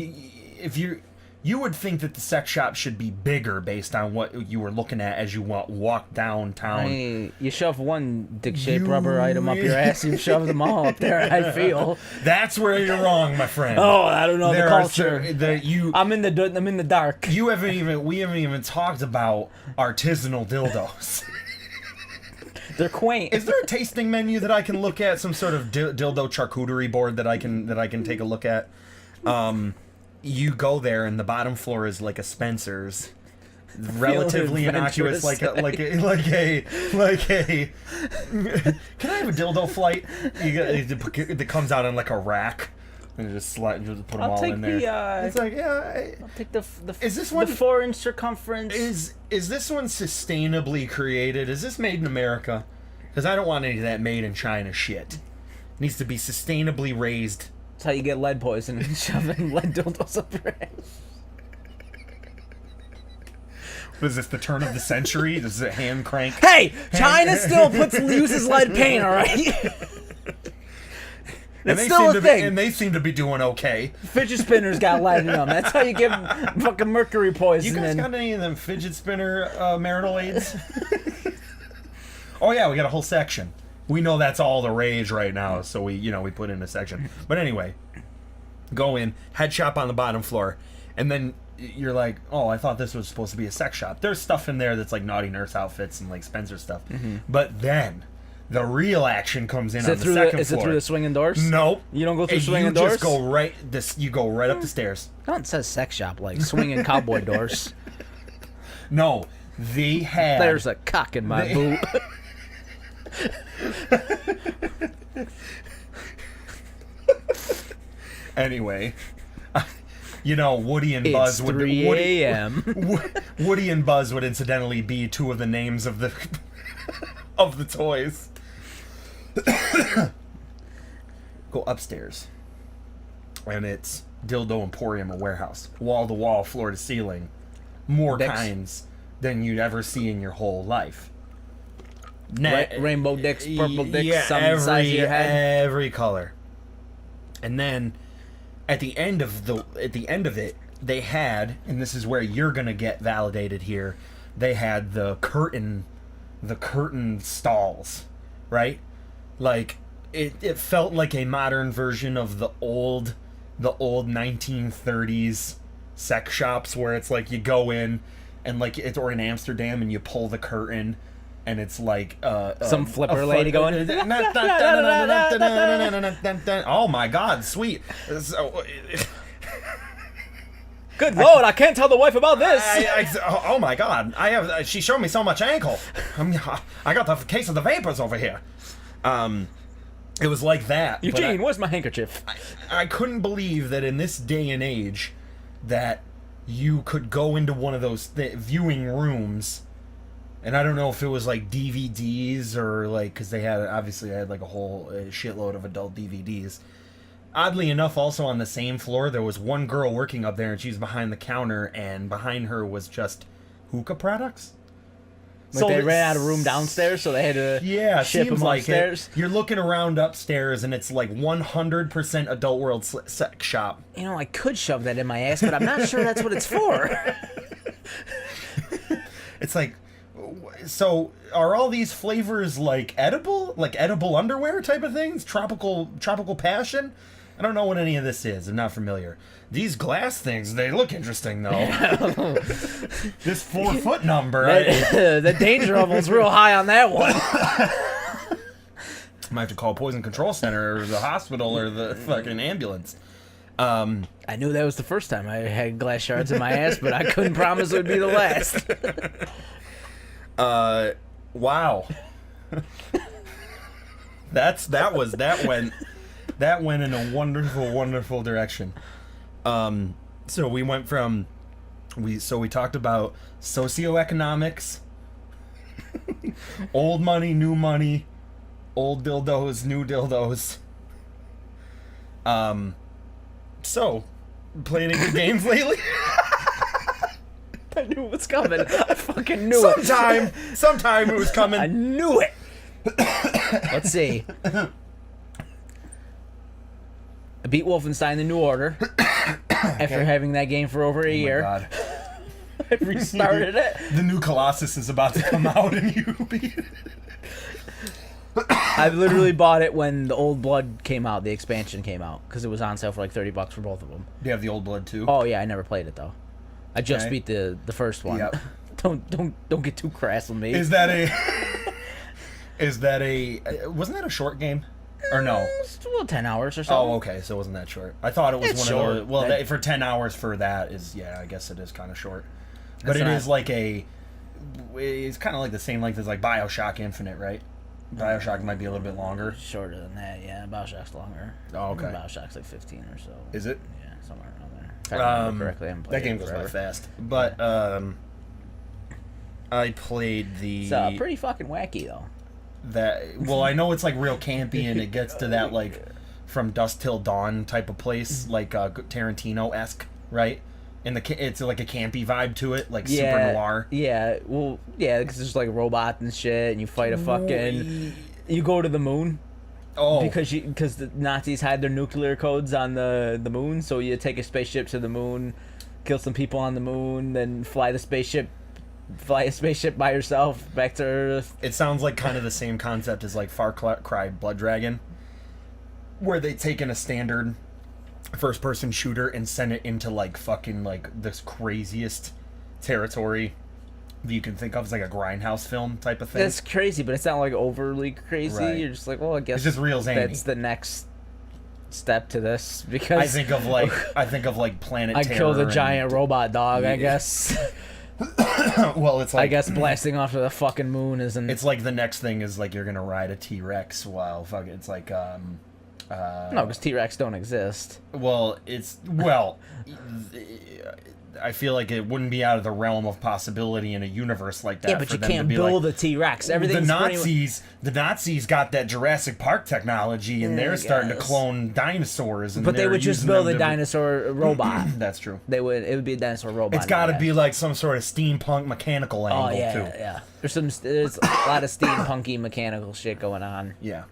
you would think that the sex shop should be bigger based on what you were looking at as you walk downtown. Hey, you shove one dick-shaped rubber item up your ass, you shove them all up there, I feel. That's where you're wrong, my friend. Oh, I don't know There the are culture. I'm in the dark. we haven't even talked about artisanal dildos. They're quaint. Is there a tasting menu that I can look at? Some sort of dildo charcuterie board that I can take a look at? You go there, and the bottom floor is like a Spencer's, relatively innocuous, like a. Can I have a dildo flight? That comes out on like a rack, and just put them all in there. It's like I'll take the Is this one the 4-inch circumference? Is this one sustainably created? Is this made in America? Because I don't want any of that made in China shit. It needs to be sustainably raised. That's how you get lead poisoning, shoving lead dildos up your ass. What is this, the turn of the century? This is a hand crank. Hey, China still uses lead paint, all right? It's still a thing. And they seem to be doing okay. Fidget spinners got lead in them. That's how you get fucking mercury You poisoning. guys got any of them fidget spinner marital aids? Oh yeah, we got a whole section. We know that's all the rage right now, so we put in a section. But anyway, go in, head shop on the bottom floor, and then you're like, oh, I thought this was supposed to be a sex shop. There's stuff in there that's like naughty nurse outfits and like Spencer stuff. Mm-hmm. But then the real action comes in on the second floor. Is it through the swinging doors? Nope. You don't go through swinging doors? You go right up the stairs. No, it says sex shop, like swinging cowboy doors. No, they had... There's a cock in my boot. Anyway, Woody and Buzz would... 3 a.m. Woody and Buzz would incidentally be two of the names of the of the toys. Go upstairs, and it's Dildo Emporium, a warehouse, wall to wall, floor to ceiling, more Dicks. kinds than you'd ever see in your whole life. Rainbow dicks, purple dicks, some size of your head. Every color. And then at the end of it, they had, and this is where you're gonna get validated here, they had the curtain stalls, right? Like it felt like a modern version of the old 1930s sex shops where it's like you go in and like it's, or in Amsterdam, and you pull the curtain and it's like some flipper lady going. Oh my God, sweet. So, good Lord, I can't tell the wife about this. Oh my God, she showed me so much ankle. I got the case of the vapors over here. It was like that. Eugene, where's my handkerchief? I couldn't believe that in this day and age that you could go into one of those viewing rooms, and I don't know if it was like DVDs or like, because they had like a whole shitload of adult DVDs. Oddly enough, also on the same floor, there was one girl working up there, and she's behind the counter, and behind her was just hookah products. Like, so they ran out of room downstairs, so they had to ship them upstairs. You're looking around upstairs, and it's like 100% adult world sex shop. You know, I could shove that in my ass, but I'm not sure that's what it's for. It's like, so are all these flavors like edible underwear type of things? Tropical passion? I don't know what any of this is. I'm not familiar. These glass things, they look interesting, though. This 4-foot number. The danger level's real high on that one. Might have to call Poison Control Center or the hospital or the fucking ambulance. I knew that was the first time I had glass shards in my ass, but I couldn't promise it would be the last. Wow. That went in a wonderful, wonderful direction. So we went from we talked about socioeconomics, old money, new money, old dildos, new dildos. So playing any good games lately? I knew it was coming. I fucking knew it. Sometime it was coming. I knew it. Let's see. I beat Wolfenstein: The New Order after having that game for over a year. God. I restarted it. The new Colossus is about to come out, and you beat it. I literally bought it when the Old Blood came out, the expansion came out, because it was on sale for like $30 for both of them. Do you have the Old Blood too? Oh yeah, I never played it though. I just beat the first one. Yep. Don't get too crass with me. Is that a wasn't that a short game? Or no? It's 10 hours or so. Oh, okay, so it wasn't that short. I thought it was It's one short. of those. Well, for 10 hours for that is, I guess it is kind of short. But it is like it's kind of like the same length as like BioShock Infinite, right? BioShock might be a little bit longer. Shorter than that, yeah. BioShock's longer. Oh, okay. BioShock's like 15 or so. Is it? Yeah, somewhere around there. If I remember correctly, I haven't played that game it goes forever. by fast. But I played the. It's pretty fucking wacky though. I know it's like real campy, and it gets to that like From Dusk Till Dawn type of place, like Tarantino-esque, right? And it's like a campy vibe to it, like super noir. Yeah, well, yeah, because there's like robots and shit, and you fight a fucking. You go to the moon. Oh. Because the Nazis hide their nuclear codes on the moon, so you take a spaceship to the moon, kill some people on the moon, then fly a spaceship by yourself back to Earth. It sounds like kind of the same concept as like Far Cry Blood Dragon, where they take in a standard first-person shooter and send it into like fucking like this craziest territory that you can think of as like a grindhouse film type of thing. That's crazy, but it's not like overly crazy. Right. You're just like, well, I guess it's just real zany. That's the next step to this, because I think of like Planet I Terror. killed a giant robot dog, I guess. Well, it's like, I guess blasting off to the fucking moon isn't. It's like the next thing is like you're gonna ride a T-Rex while fucking. It's like no, because T-Rex don't exist. Well, I feel like it wouldn't be out of the realm of possibility in a universe like that. Yeah, but for you them can't to be build like, a T-Rex. Everything's the Nazis got that Jurassic Park technology, and they're starting to clone dinosaurs. And but they would just build a dinosaur robot. That's true. It would be a dinosaur robot. It's got to be like some sort of steampunk mechanical angle too. Yeah. There's a lot of steampunky mechanical shit going on. Yeah.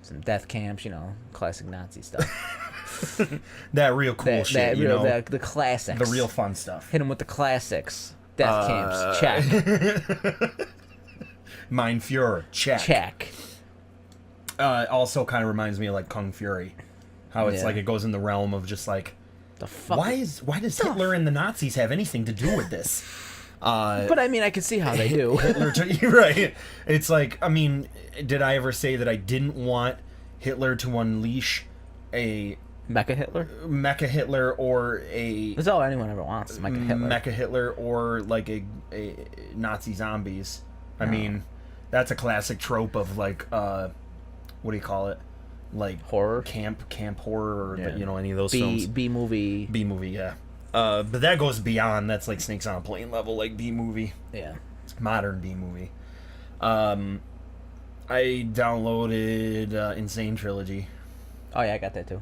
Some death camps, classic Nazi stuff. That real cool shit, the classics. The real fun stuff. Hit them with the classics. Death camps, check. Mein Fuhrer, check. Check. Also kind of reminds me of like Kung Fury. How it's like it goes in the realm of just like, the fuck. why does Hitler and the Nazis have anything to do with this? But I mean, I can see how they do. You're right. It's like, I mean, did I ever say that I didn't want Hitler to unleash a Mecha Hitler or a... That's all anyone ever wants, Mecha Hitler or like a Nazi zombies. I mean, that's a classic trope of like, what do you call it? Like horror? Camp horror or, any of those films. B-movie. B-movie, yeah. But that goes beyond. That's like Snakes on a Plane level, like B-movie. Yeah. Modern B-movie. I downloaded Insane Trilogy. Oh, yeah, I got that too.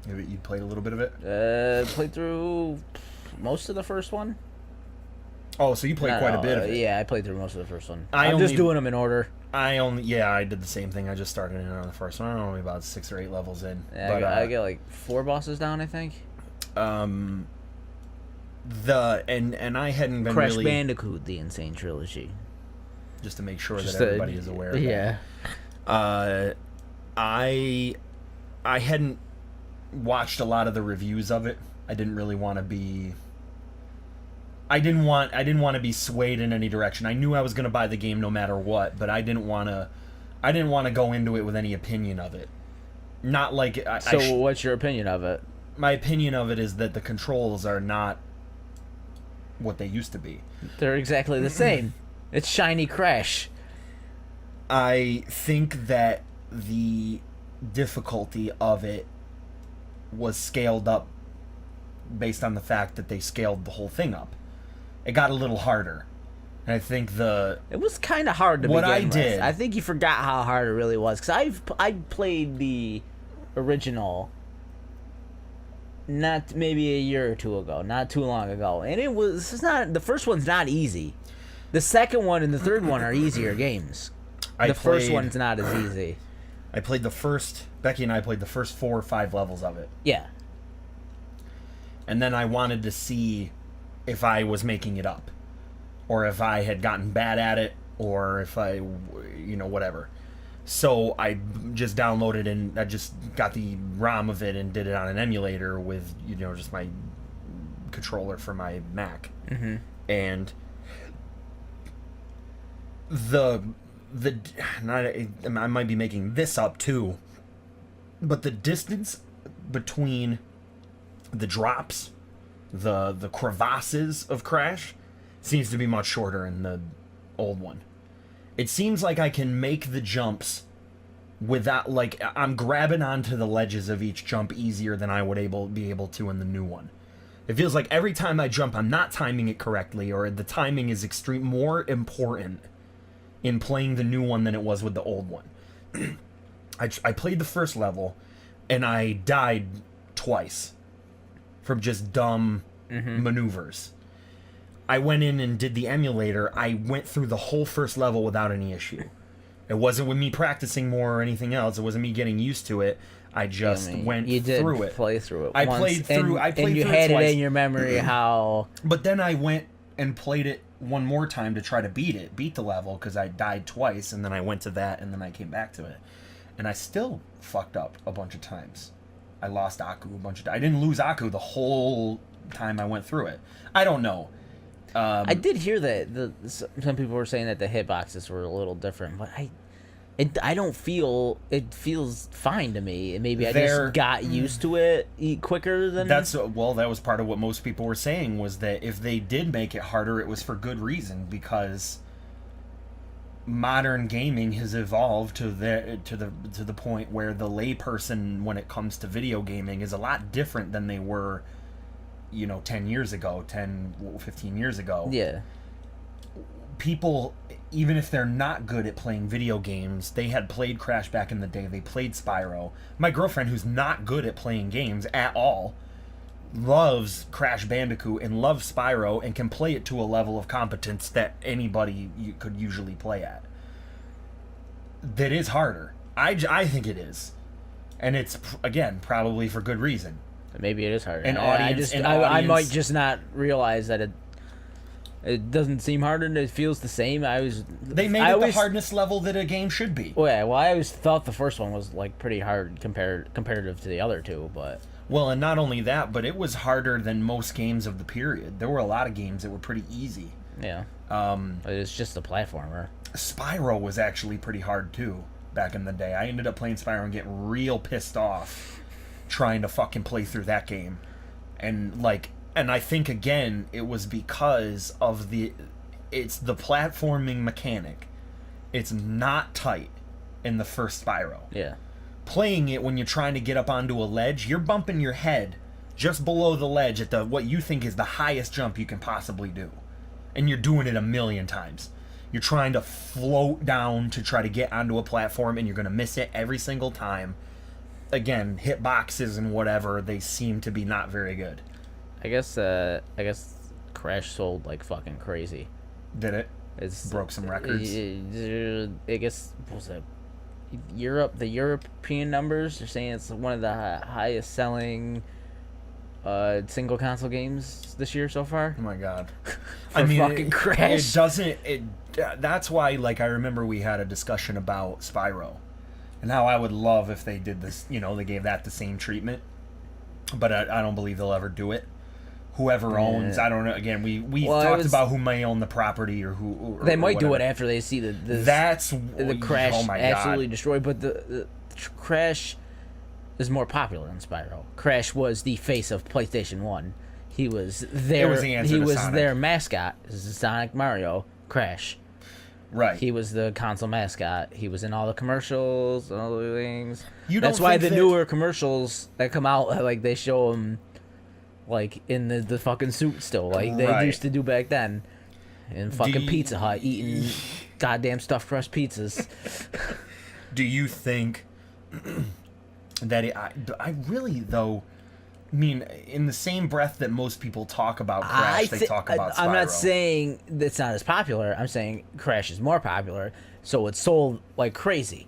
You played a little bit of it? Played through most of the first one. Oh, so you played quite a bit of it. Yeah, I played through most of the first one. I'm just doing them in order. I did the same thing. I just started in on the first one. I'm only about 6 or 8 levels in. Yeah, but, I get like 4 bosses down, I think. And I hadn't been Crash really... Bandicoot, the Insane Trilogy. Just to make sure that everybody is aware of that. I hadn't watched a lot of the reviews of it. I didn't really want to be... I didn't want to be swayed in any direction. I knew I was going to buy the game no matter what, but I didn't want to go into it with any opinion of it. Not like... what's your opinion of it? My opinion of it is that the controls are not what they used to be. They're exactly the same. It's shiny Crash. I think that the difficulty of it was scaled up based on the fact that they scaled the whole thing up. It got a little harder. And I think it was kind of hard to begin with. I think you forgot how hard it really was. Because I played the original not maybe a year or two ago, not too long ago. And the first one's not easy. The second one and the third one are easier games. The first one's not as easy. Becky and I played the first 4 or 5 levels of it. Yeah. And then I wanted to see if I was making it up, or if I had gotten bad at it, or if I, whatever. So I just downloaded and I just got the ROM of it and did it on an emulator with, just my controller for my Mac. Mm-hmm. And I might be making this up too, but the distance between the drops, the crevasses of Crash, seems to be much shorter in the old one. It seems like I can make the jumps without, like, I'm grabbing onto the ledges of each jump easier than I would be able to in the new one. It feels like every time I jump, I'm not timing it correctly, or the timing is more important in playing the new one than it was with the old one. I played the first level, and I died twice from just dumb maneuvers. I went in and did the emulator. I went through the whole first level without any issue. It wasn't with me practicing more or anything else. It wasn't me getting used to it. I just went through it. You did play through it. I played through it and you had it in your memory how... But then I went and played it one more time to try to beat the level, because I died twice, and then I went to that, and then I came back to it. And I still fucked up a bunch of times. I lost Aku a bunch of times. I didn't lose Aku the whole time I went through it. I don't know. I did hear that some people were saying that the hitboxes were a little different, but I don't feel it feels fine to me. Maybe I just got used to it quicker than that was part of what most people were saying, was that if they did make it harder, it was for good reason, because modern gaming has evolved to the point where the layperson, when it comes to video gaming, is a lot different than they were 10 years ago, 15 years ago. Yeah. People, even if they're not good at playing video games, they had played Crash back in the day. They played Spyro. My girlfriend, who's not good at playing games at all, loves Crash Bandicoot and loves Spyro and can play it to a level of competence that anybody could usually play at. That is harder. I think it is. And it's, again, probably for good reason. Maybe it is harder. I might just not realize that it doesn't seem harder and it feels the same. They made it the hardness level that a game should be. Well, yeah, I always thought the first one was like pretty hard comparative to the other two, but... Well, and not only that, but it was harder than most games of the period. There were a lot of games that were pretty easy. Yeah. It's just a platformer. Spyro was actually pretty hard, too, back in the day. I ended up playing Spyro and getting real pissed off trying to fucking play through that game. And I think, again, it was because of it's the platforming mechanic. It's not tight in the first Spyro. Yeah. Playing it when you're trying to get up onto a ledge, you're bumping your head just below the ledge at what you think is the highest jump you can possibly do. And you're doing it a million times. You're trying to float down to try to get onto a platform, and you're going to miss it every single time. Again, hitboxes and whatever, they seem to be not very good. I guess Crash sold like fucking crazy. Did it? It's broke some records. I guess, what was it? The European numbers, they're saying it's one of the highest selling single console games this year so far. Oh my god. Fucking Crash. That's why, I remember we had a discussion about Spyro and how I would love if they did this, they gave that the same treatment, but I don't believe they'll ever do it. Whoever owns, I don't know. Again, we talked about who may own the property or who. They might do it after they see the Crash absolutely destroyed. But the Crash is more popular than Spyro. Crash was the face of PlayStation 1. He was their mascot. This is Sonic, Mario, Crash. Right. He was the console mascot. He was in all the commercials, all the things. That's why the newer commercials that come out, they show him. In the fucking suit still, they used to do back then, in fucking Pizza Hut eating goddamn stuffed crust pizzas. Do you think that I really though? I mean, in the same breath that most people talk about Crash, they talk about Spyro. I'm not saying it's not as popular. I'm saying Crash is more popular, so it's sold like crazy.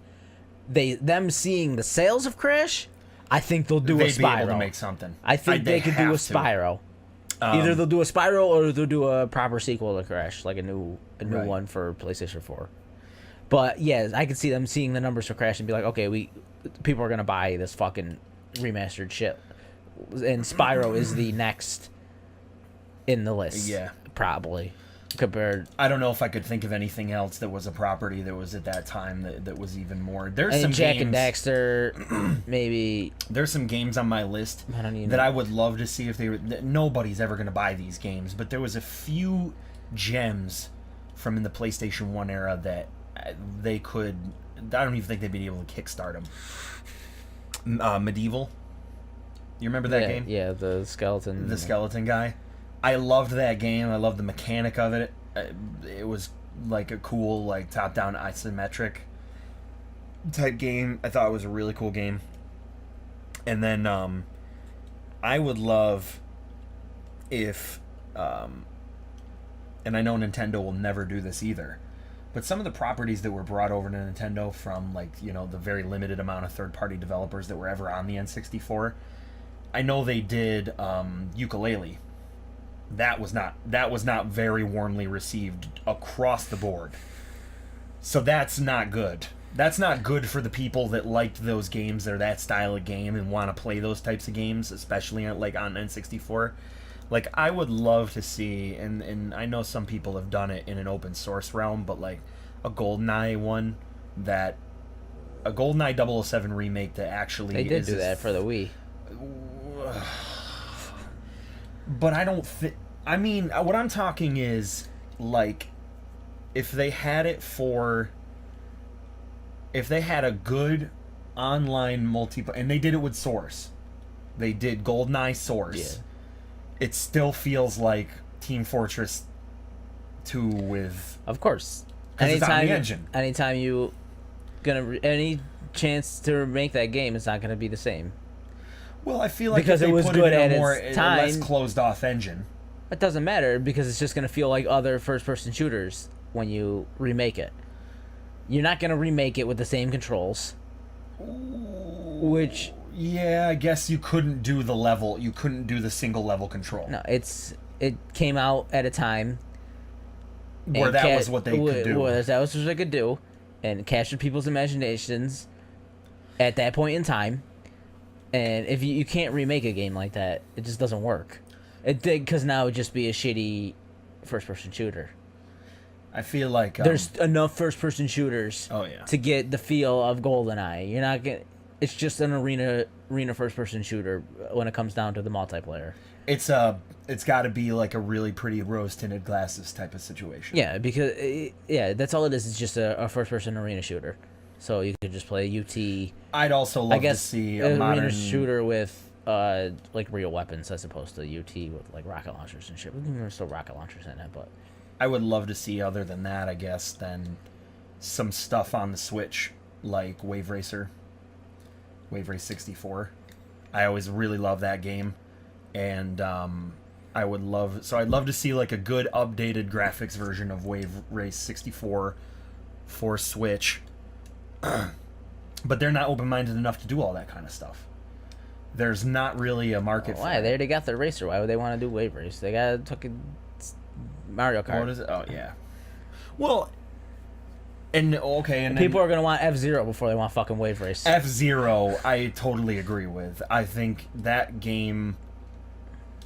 Them seeing the sales of Crash. I think they'll do a Spyro. They'd be able to make something. I think they could do a Spyro. Either they'll do a Spyro or they'll do a proper sequel to Crash, like a new one for PlayStation 4. But yeah, I could see them seeing the numbers for Crash and be like, okay, people are gonna buy this fucking remastered shit, and Spyro is the next in the list. Yeah, probably. Compared, I don't know if I could think of anything else that was a property that was at that time that was even more. There's some Jack games, and Daxter, maybe. There's some games on my list that I would love to see if they were. Nobody's ever going to buy these games, but there was a few gems from in the PlayStation 1 era that they could. I don't even think they'd be able to kickstart them. Medieval. You remember that game? Yeah, the skeleton. The skeleton guy. I loved that game. I loved the mechanic of it. It was like a cool, top-down isometric type game. I thought it was a really cool game. And then I would love if, and I know Nintendo will never do this either, but some of the properties that were brought over to Nintendo from, the very limited amount of third-party developers that were ever on the N64, I know they did Ukulele. That was not very warmly received across the board. So that's not good. That's not good for the people that liked those games or that style of game and want to play those types of games, especially on N64. I would love to see, and I know some people have done it in an open source realm, but a GoldenEye one, a GoldenEye 007 remake that actually they did do that for the Wii. But I don't think. I mean, what I'm talking is if they had a good online multiplayer, and they did it with Source. They did GoldenEye Source. it still feels like Team Fortress 2 with... Of course. 'Cause it's on the engine. Anytime you any chance to remake that game, it's not gonna be the same. Well, I feel like because if they it was put good it in at a more its less time. closed off engine. It doesn't matter because it's just gonna feel like other first-person shooters when you remake it. You're not gonna remake it with the same controls. Which... Yeah, I guess you couldn't do the level. You couldn't do the single level control. No, it came out at a time where that was what they could do. Where that was what they could do, and captured people's imaginations at that point in time. And if you can't remake a game like that, it just doesn't work. It did, because now it would just be a shitty first-person shooter. I feel like there's enough first-person shooters. Oh, yeah. To get the feel of GoldenEye. You're not gonna. It's just an arena first-person shooter when it comes down to the multiplayer. It's got to be like a really pretty rose-tinted glasses type of situation. Yeah, because that's all it is. It's just a first-person arena shooter. So you could just play UT. I'd also love to see a modern arena shooter with like real weapons as opposed to UT with like rocket launchers and shit. There's still rocket launchers in it, but I would love to see, other than that, I guess, then some stuff on the Switch like Wave Race 64. I always really love that game, and I'd love to see like a good updated graphics version of Wave Race 64 for Switch. But they're not open-minded enough to do all that kind of stuff. There's not really a market for why? it. They already got the racer. Why would they want to do Wave Race? They got fucking Mario Kart. What is it? Oh, yeah. Well, and okay, and people are gonna want F-Zero before they want fucking Wave Race. F-Zero, I totally agree with. I think that game,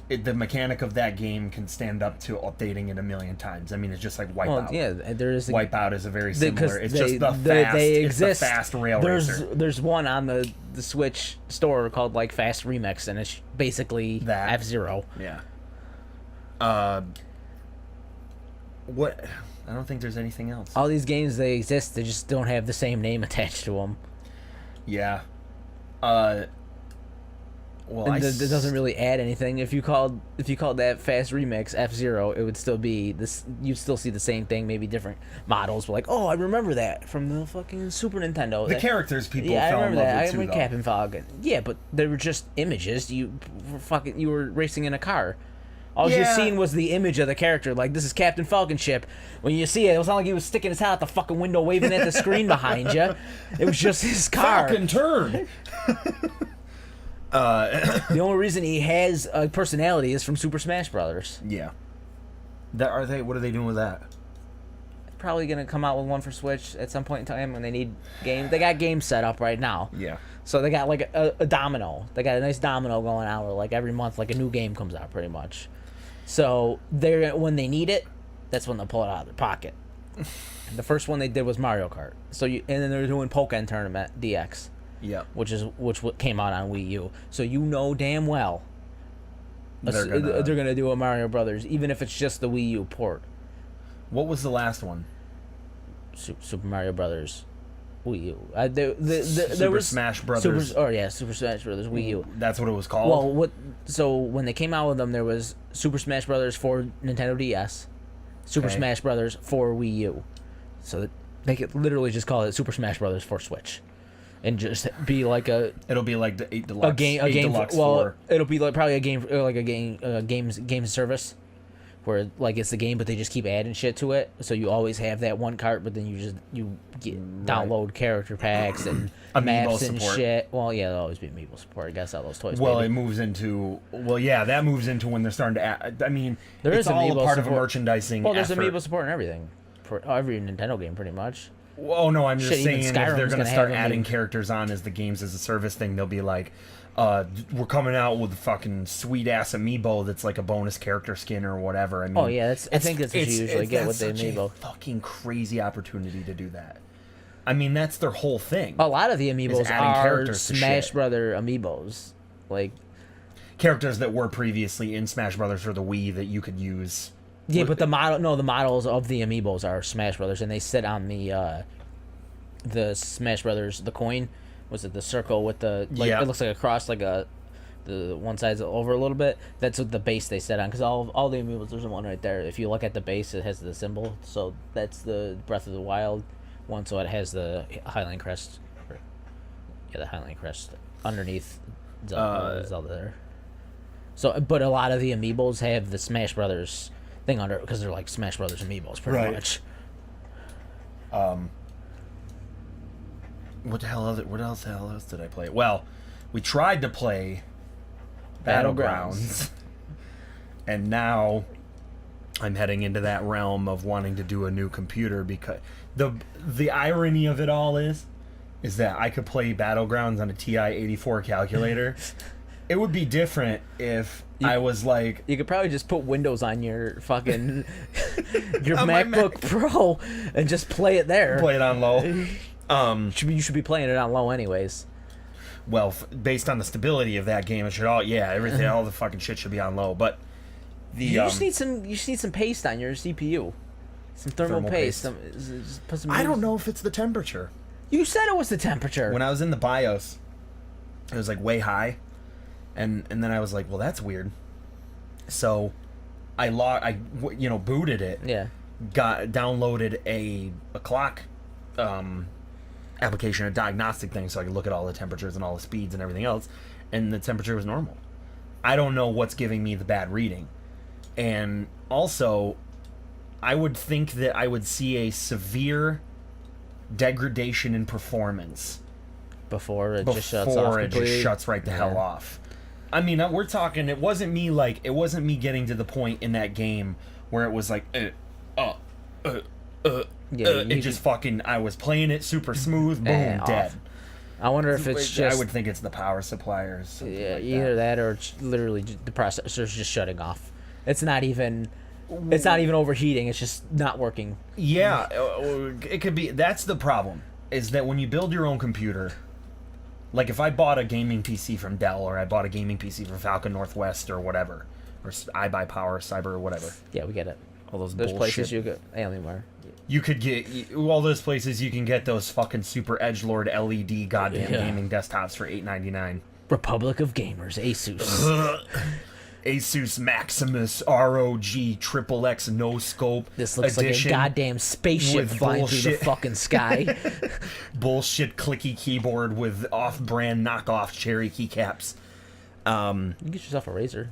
the mechanic of that game can stand up to updating it a million times. I mean, it's just like Wipeout. Well, yeah, there is. Wipeout is a very similar. It's just they exist. It's the fast rail racer. There's one on the Switch store called like Fast Remix, and it's basically that F-Zero. Yeah. What? I don't think there's anything else. All these games, they exist. They just don't have the same name attached to them. Yeah. Well, it doesn't really add anything. If you called that Fast Remix F-Zero, it would still be this. You'd still see the same thing, maybe different models. But like, oh, I remember that from the fucking Super Nintendo. The characters people I fell in remember love that. with I too, remember though. Captain Falcon. Yeah, but they were just images. You were racing in a car. All you seen was the image of the character. Like, this is Captain Falcon ship. When you see it, it was not like he was sticking his head out the fucking window waving at the screen behind you. It was just his car. Falcon turd. The only reason he has a personality is from Super Smash Brothers. Yeah. What are they doing with that? Probably gonna come out with one for Switch at some point in time when they need games. They got games set up right now. Yeah. So they got like a domino. They got a nice domino going out where like every month like a new game comes out pretty much. So when they need it, that's when they'll pull it out of their pocket. The first one they did was Mario Kart. And then they're doing Pokken Tournament DX. Yeah. Which came out on Wii U. So you know damn well they're gonna do a Mario Brothers, even if it's just the Wii U port. What was the last one? Super Mario Brothers Wii U. Super Smash Brothers. Super Smash Brothers Wii U. That's what it was called? Well, so when they came out with them, there was Super Smash Brothers for Nintendo DS, Super Smash Brothers for Wii U. So they could literally just call it Super Smash Brothers for Switch, and just be like It'll be like the 8 Deluxe. A game. Deluxe It'll be like probably a game service. Where like it's the game, but they just keep adding shit to it, so you always have that one cart, but then you download character packs and maps and shit. Well, yeah, there'll always be amiibo support. I guess all those toys. Well, it moves into that moves into when they're starting to add. I mean, it's all a part of a merchandising. Well, there's effort. amiibo support and everything for every Nintendo game, pretty much. Oh no, I'm just saying if they're going to start adding have characters on as the games as a service thing, they'll be like, we're coming out with a fucking sweet ass amiibo that's like a bonus character skin or whatever. I mean, I think that's what you usually get with the amiibo. A fucking crazy opportunity to do that. I mean, that's their whole thing. A lot of the amiibos are Smash Brother amiibos, like characters that were previously in Smash Brothers for the Wii that you could use. Yeah, but the models of the amiibos are Smash Brothers, and they sit on the Smash Brothers, the coin. Was it the circle with the it looks like a cross, like the the one side's over a little bit. That's what the base they set on, because all the amiibos, there's one right there. If you look at the base, it has the symbol. So that's the Breath of the Wild one. So it has the Highland Crest. The Highland Crest underneath Zelda there. So, but a lot of the amiibos have the Smash Brothers thing under it because they're like Smash Brothers amiibos, pretty much. What else did I play? Well, we tried to play Battlegrounds. And now I'm heading into that realm of wanting to do a new computer, because the irony of it all is that I could play Battlegrounds on a TI-84 calculator. It would be different if I was like... You could probably just put Windows on your fucking... your MacBook Pro and just play it there. Play it on low. You should be playing it on low anyways. Well, based on the stability of that game, it should all the fucking shit should be on low. But you just need some paste on your CPU, some thermal paste. Just put some I don't know if it's the temperature. You said it was the temperature. When I was in the BIOS, it was like way high, and then I was like, well, that's weird. So I booted it. Yeah. Downloaded a clock application, a diagnostic thing, so I could look at all the temperatures and all the speeds and everything else, and the temperature was normal. I don't know what's giving me the bad reading. And also, I would think that I would see a severe degradation in performance before it just shuts off completely. It just shuts right the hell off. I mean, we're talking, it wasn't me getting to the point in that game where it was like it just fucking, I was playing it super smooth, boom, dead. I wonder if it's just... I would think it's the power supply or something like either that or it's literally the processor's just shutting off. It's not even overheating, it's just not working. Yeah, it could be. That's the problem, is that when you build your own computer, like if I bought a gaming PC from Dell, or I bought a gaming PC from Falcon Northwest or whatever, or iBuyPower, Cyber, or whatever. Yeah, we get it. All those There's bullshit. places you get Alienware. You could get all those places. You can get those fucking super edgelord LED goddamn gaming desktops for $8.99. Republic of Gamers, Asus. Asus Maximus ROG XXX no scope. This looks like a goddamn spaceship flying through the fucking sky. Bullshit clicky keyboard with off-brand knockoff cherry keycaps. You can get yourself a Razer.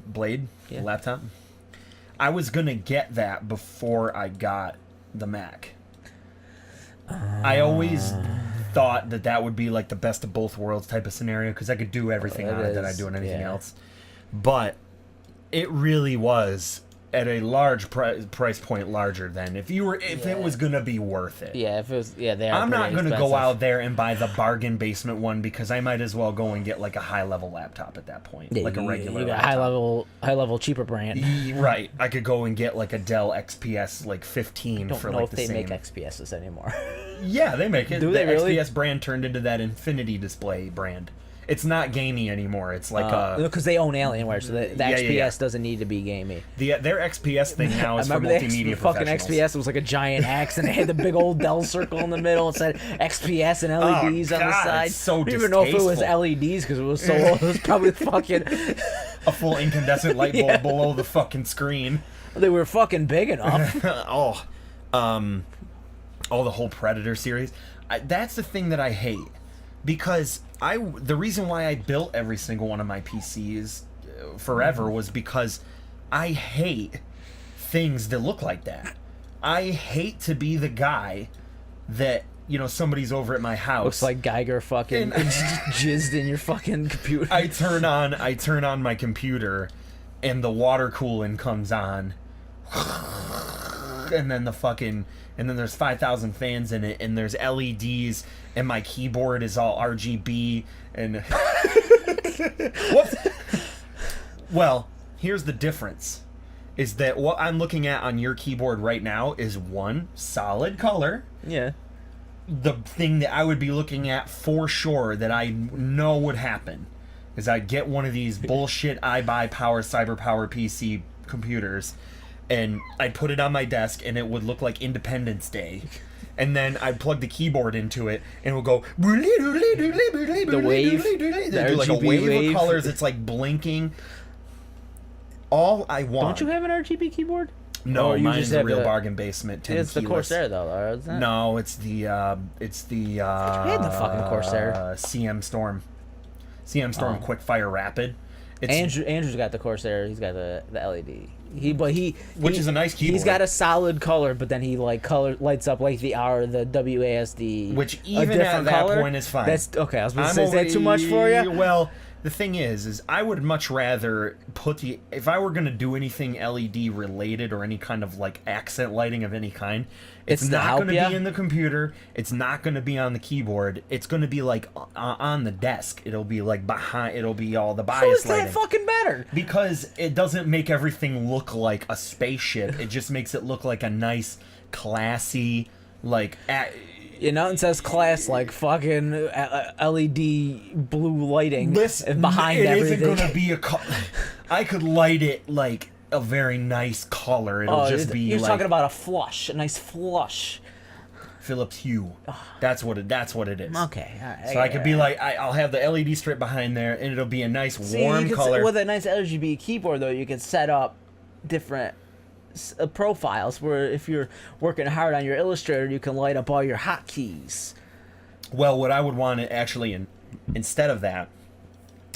Blade laptop. I was gonna get that before I got the Mac. I always thought that would be like the best of both worlds type of scenario, because I could do everything on it that I do on anything else. But it really was at a large price point, larger than if it was gonna be worth it. Yeah, if it was, they are. I'm not gonna expensive. go out there and buy the bargain basement one, because I might as well go and get like a high level laptop at that point, like a regular. You got high level cheaper brand. Right, I could go and get like a Dell XPS like 15 for like the same. I don't know if they make XPSs anymore. Yeah, they make it. Do they really? XPS brand turned into that Infinity Display brand. It's not gamey anymore. It's like because they own Alienware, so the XPS doesn't need to be gamey. Their XPS thing now is for multimedia fucking XPS was like a giant axe, and it had the big old Dell circle in the middle. It said XPS and LEDs on the side. It's so I don't even know if it was LEDs because it was so old. It was probably fucking a full incandescent light bulb below the fucking screen. They were fucking big enough. The whole Predator series. That's the thing that I hate. Because the reason why I built every single one of my PCs forever was because I hate things that look like that. I hate to be the guy that, somebody's over at my house. Looks like Geiger fucking jizzed in your fucking computer. I turn on my computer and the water cooling comes on. And then there's 5,000 fans in it, and there's LEDs, and my keyboard is all RGB, and what? Well, here's the difference: is that what I'm looking at on your keyboard right now is one solid color. Yeah. The thing that I would be looking at for sure that I know would happen is I'd get one of these bullshit iBuyPower CyberPower PC computers, and I'd put it on my desk, and it would look like Independence Day. and then I'd plug the keyboard into it, and it would go the wave, do like a wave of colors. It's like blinking. All I want. Don't you have an RGB keyboard? No, mine's the real bargain basement. It's the Corsair though, isn't it? No, it's the you had the fucking Corsair. CM Storm Quick Fire Rapid. Andrew's got the Corsair. He's got the LED. Which is a nice keyboard. He's got a solid color, but then he like lights up like the WASD. Which even at that point is fine. That's okay. I was going to say, is that too much for you? Well, the thing is I would much rather if I were going to do anything LED related or any kind of like accent lighting of any kind, it's not going to be in the computer. It's not going to be on the keyboard. It's going to be like on the desk. It'll be like behind. It'll be all the bias lighting. How is that fucking better? Because it doesn't make everything look like a spaceship. It just makes it look like a nice, classy, like. It says class like fucking LED blue lighting behind everything. It isn't going to be I could light it like a very nice color. It'll just be. You're talking about a nice flush. Philips Hue. That's what it is. Okay. All right, so I could be like, I'll have the LED strip behind there, and it'll be a nice warm color. With a nice RGB keyboard, though, you can set up different profiles where if you're working hard on your Illustrator, you can light up all your hotkeys. Well, what I would want to actually, instead of that,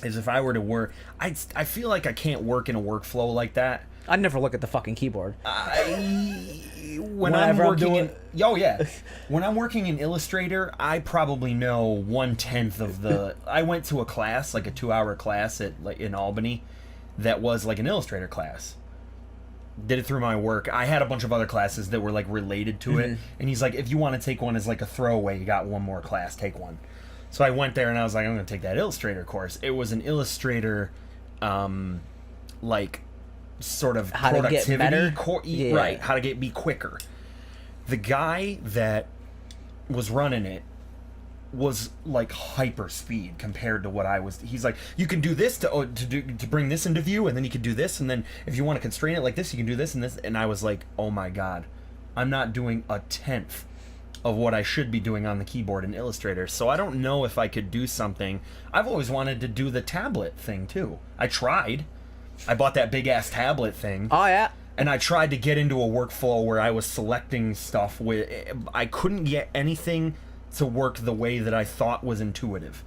is if I were to work, I feel like I can't work in a workflow like that. I'd never look at the fucking keyboard. When I'm working in Illustrator, I probably know 1/10 of the. I went to a class, like a 2-hour class in Albany, that was like an Illustrator class. Did it through my work. I had a bunch of other classes that were like related to it, and he's like, if you want to take one as like a throwaway, you got one more class, take one. So I went there and I was like, I'm going to take that Illustrator course. It was an Illustrator, like sort of how productivity to right? How to be quicker. The guy that was running it was like hyper speed compared to what I was. He's like, you can do this to bring this into view, and then you can do this, and then if you want to constrain it like this, you can do this and this. And I was like, oh my god, I'm not doing 1/10 of what I should be doing on the keyboard in Illustrator. So I don't know if I could do something. I've always wanted to do the tablet thing too. I tried. I bought that big ass tablet thing. Oh yeah. And I tried to get into a workflow where I was selecting stuff with. I couldn't get anything to work the way that I thought was intuitive.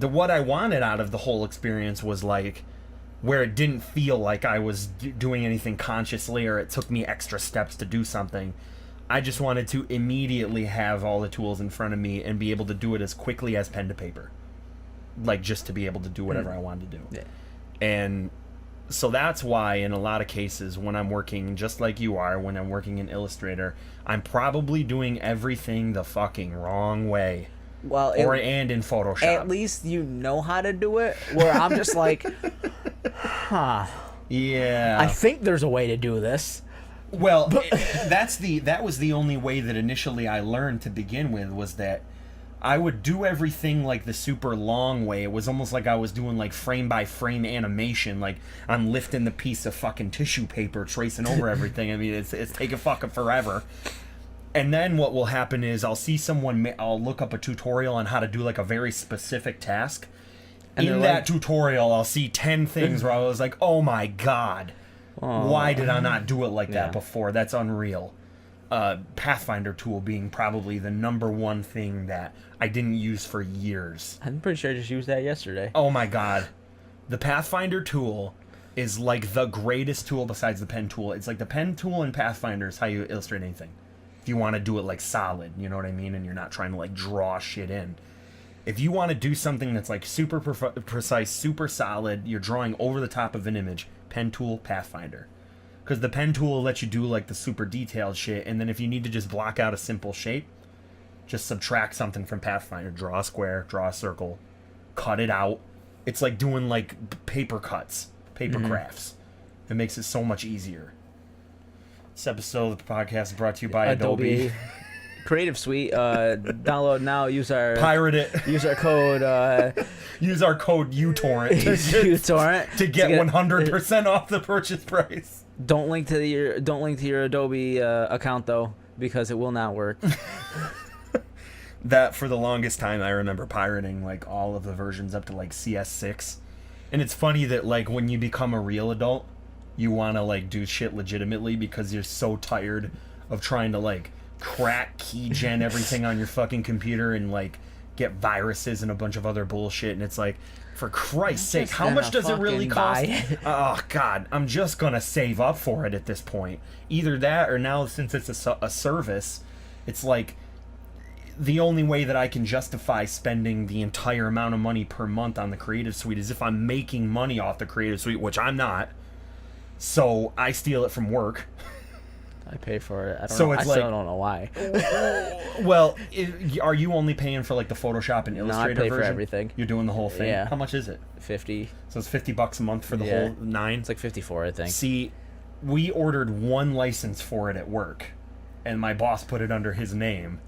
What I wanted out of the whole experience was like where it didn't feel like I was doing anything consciously or it took me extra steps to do something. I just wanted to immediately have all the tools in front of me and be able to do it as quickly as pen to paper. Like just to be able to do whatever I wanted to do. Yeah. And so that's why in a lot of cases when I'm working, just like you are, when I'm working in Illustrator, I'm probably doing everything the fucking wrong way. Well, and in Photoshop. At least you know how to do it. Where I'm just like, huh. Yeah. I think there's a way to do this. Well, that was the only way that initially I learned to begin with, was that I would do everything like the super long way. It was almost like I was doing like frame by frame animation, like I'm lifting the piece of fucking tissue paper, tracing over everything. I mean, it's taking fucking forever. And then what will happen is I'll see someone, I'll look up a tutorial on how to do like a very specific task. And in that tutorial, I'll see 10 things where I was like, oh my god, why did I not do it like that before? That's unreal. Pathfinder tool being probably the number one thing that I didn't use for years. I'm pretty sure I just used that yesterday. Oh my god. The Pathfinder tool is like the greatest tool besides the pen tool. It's like the pen tool in Pathfinder is how you illustrate anything. If you want to do it like solid, you know what I mean? And you're not trying to like draw shit in. If you want to do something that's like super precise, super solid, you're drawing over the top of an image, pen tool, Pathfinder. Because the pen tool will let you do like the super detailed shit, and then if you need to just block out a simple shape, just subtract something from Pathfinder. Draw a square, draw a circle, cut it out. It's like doing like paper cuts, paper crafts. It makes it so much easier. This episode of the podcast is brought to you by Adobe. Creative Suite. Download now. Use our pirate it. Use our code. Use our code uTorrent uTorrent to get 100% off the purchase price. Don't link to your Adobe account though. because it will not work. That, for the longest time, I remember pirating, like, all of the versions up to, like, CS6. And it's funny that, like, when you become a real adult, you want to, like, do shit legitimately because you're so tired of trying to, like, crack keygen everything on your fucking computer and, like, get viruses and a bunch of other bullshit. And it's like, for Christ's sake, how much does it really cost? Oh, God, I'm just going to save up for it at this point. Either that or now, since it's a service, it's like, the only way that I can justify spending the entire amount of money per month on the Creative Suite is if I'm making money off the Creative Suite, which I'm not. So I steal it from work. I pay for it. I So it's I still don't know why. Well, are you only paying for like the Photoshop and Illustrator No, I pay version? for everything. You're doing the whole thing? Yeah. How much is it? 50. So it's $50 a month for the whole 9? It's like 54, I think. See, we ordered one license for it at work, and my boss put it under his name.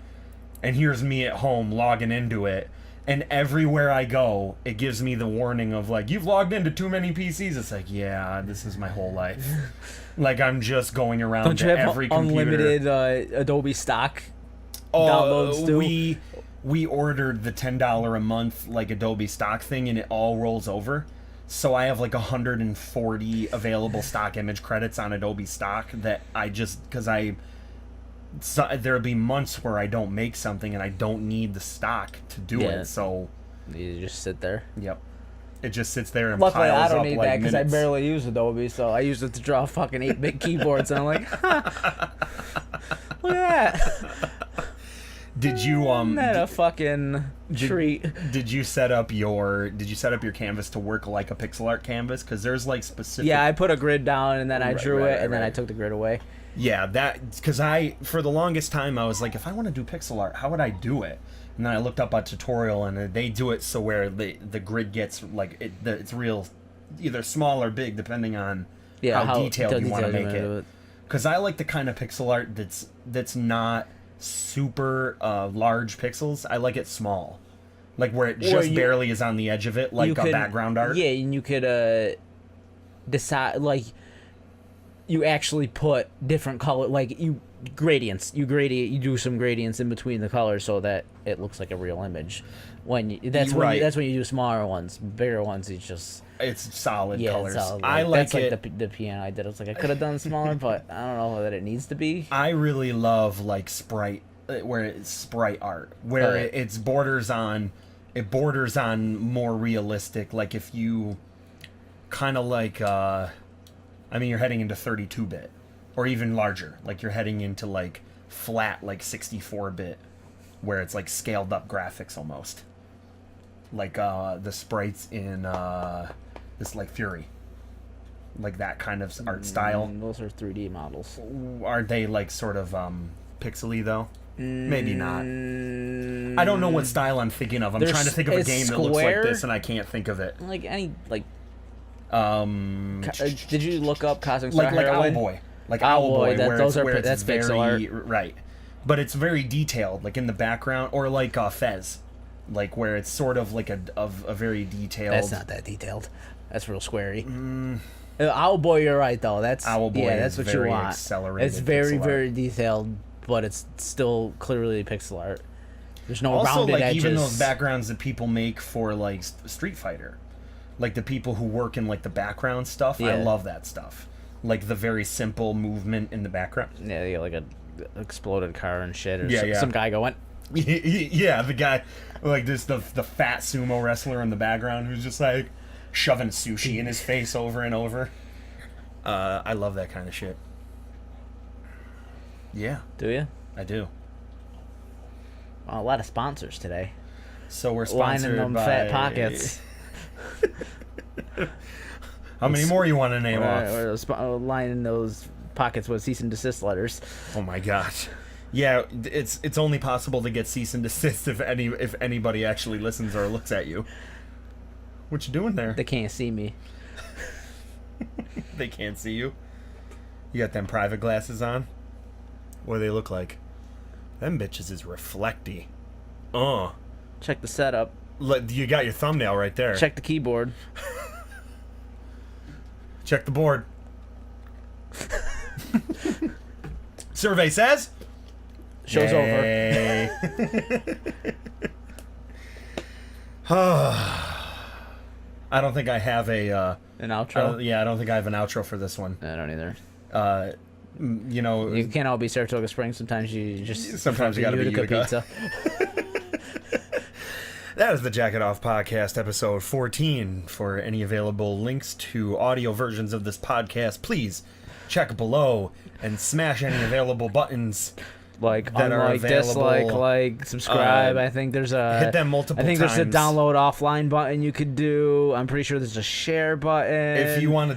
And here's me at home logging into it, and everywhere I go, it gives me the warning of, like, you've logged into too many PCs. It's like, yeah, this is my whole life. Like, I'm just going around Don't to you have every computer. unlimited Adobe stock downloads too? We ordered the $10 a month, like, Adobe stock thing, and it all rolls over. So I have, like, 140 available stock image credits on Adobe stock that I just, because so there'll be months where I don't make something and I don't need the stock to do it, so you just sit there. Yep, it just sits there and Luckily, piles I don't up need like that because I minutes. barely use Adobe, so I use it to draw fucking 8-bit keyboards, and I'm like, look at that. Did you Isn't that a fucking treat? Did you set up your canvas to work like a pixel art canvas? Because there's like specific. Yeah, I put a grid down and then I drew it, and then I took the grid away. Yeah, because for the longest time I was like, if I want to do pixel art, how would I do it? And then I looked up a tutorial, and they do it so where the grid gets like it's real, either small or big depending on how detailed you want to make it. Because I like the kind of pixel art that's not super large pixels. I like it small, like where it just barely is on the edge of it, like a background art. Yeah, and you could decide, like, you actually put different color, like gradients. You do some gradients in between the colors so that it looks like a real image. That's when you do smaller ones. Bigger ones, it's solid colors. Solid. I like that's it. Like the piano I did. I was like, I could have done smaller, but I don't know that it needs to be. I really love like sprite, where it's sprite art, where it borders on more realistic. Like if you kind of like, you're heading into 32-bit or even larger. Like you're heading into like flat, like 64-bit, where it's like scaled up graphics almost. Like the sprites in this like Fury. Like that kind of art style. Those are 3D models. Are they like sort of pixely though? Maybe not. I don't know what style I'm thinking of. I'm trying to think of a game that looks like this and I can't think of it. Like any like did you look up Cosmic Star like Heroine? Owlboy. Like Owlboy, that's pixel art. Right. But it's very detailed, like in the background, or like Fez. Like where it's sort of like a very detailed. That's not that detailed. That's real squarey. Owlboy, you're right though. That's Owlboy. That's what you want. Accelerated. It's very very detailed, but it's still clearly pixel art. There's no also, rounded like edges. even those backgrounds that people make for like Street Fighter, like the people who work in like the background stuff. Yeah. I love that stuff. Like the very simple movement in the background. Yeah, you got like a exploded car and shit, or some guy going. Yeah, the guy, like this, the fat sumo wrestler in the background who's just like shoving sushi in his face over and over. I love that kind of shit. Yeah. Do you? I do. Well, a lot of sponsors today. So we're sponsored lining them by fat pockets. How many more you want to name off? We're lining those pockets with cease and desist letters. Oh my gosh. Yeah, it's only possible to get cease and desist if anybody actually listens or looks at you. What you doing there? They can't see me. They can't see you? You got them private glasses on? What do they look like? Them bitches is reflecty. Check the setup. You got your thumbnail right there. Check the keyboard. Check the board. Survey says Show's over. I don't think I have an outro? I don't think I have an outro for this one. I don't either. You know, you can't all be Saratoga Springs. Sometimes you gotta be Utica Utica. pizza. That is the Jacket Off Podcast, episode 14. For any available links to audio versions of this podcast, please check below and smash any available buttons. Like that are unlike, dislike, like, subscribe. I think there's a hit them multiple I think times. there's a download offline button you could do. I'm pretty sure there's a share button. If you want to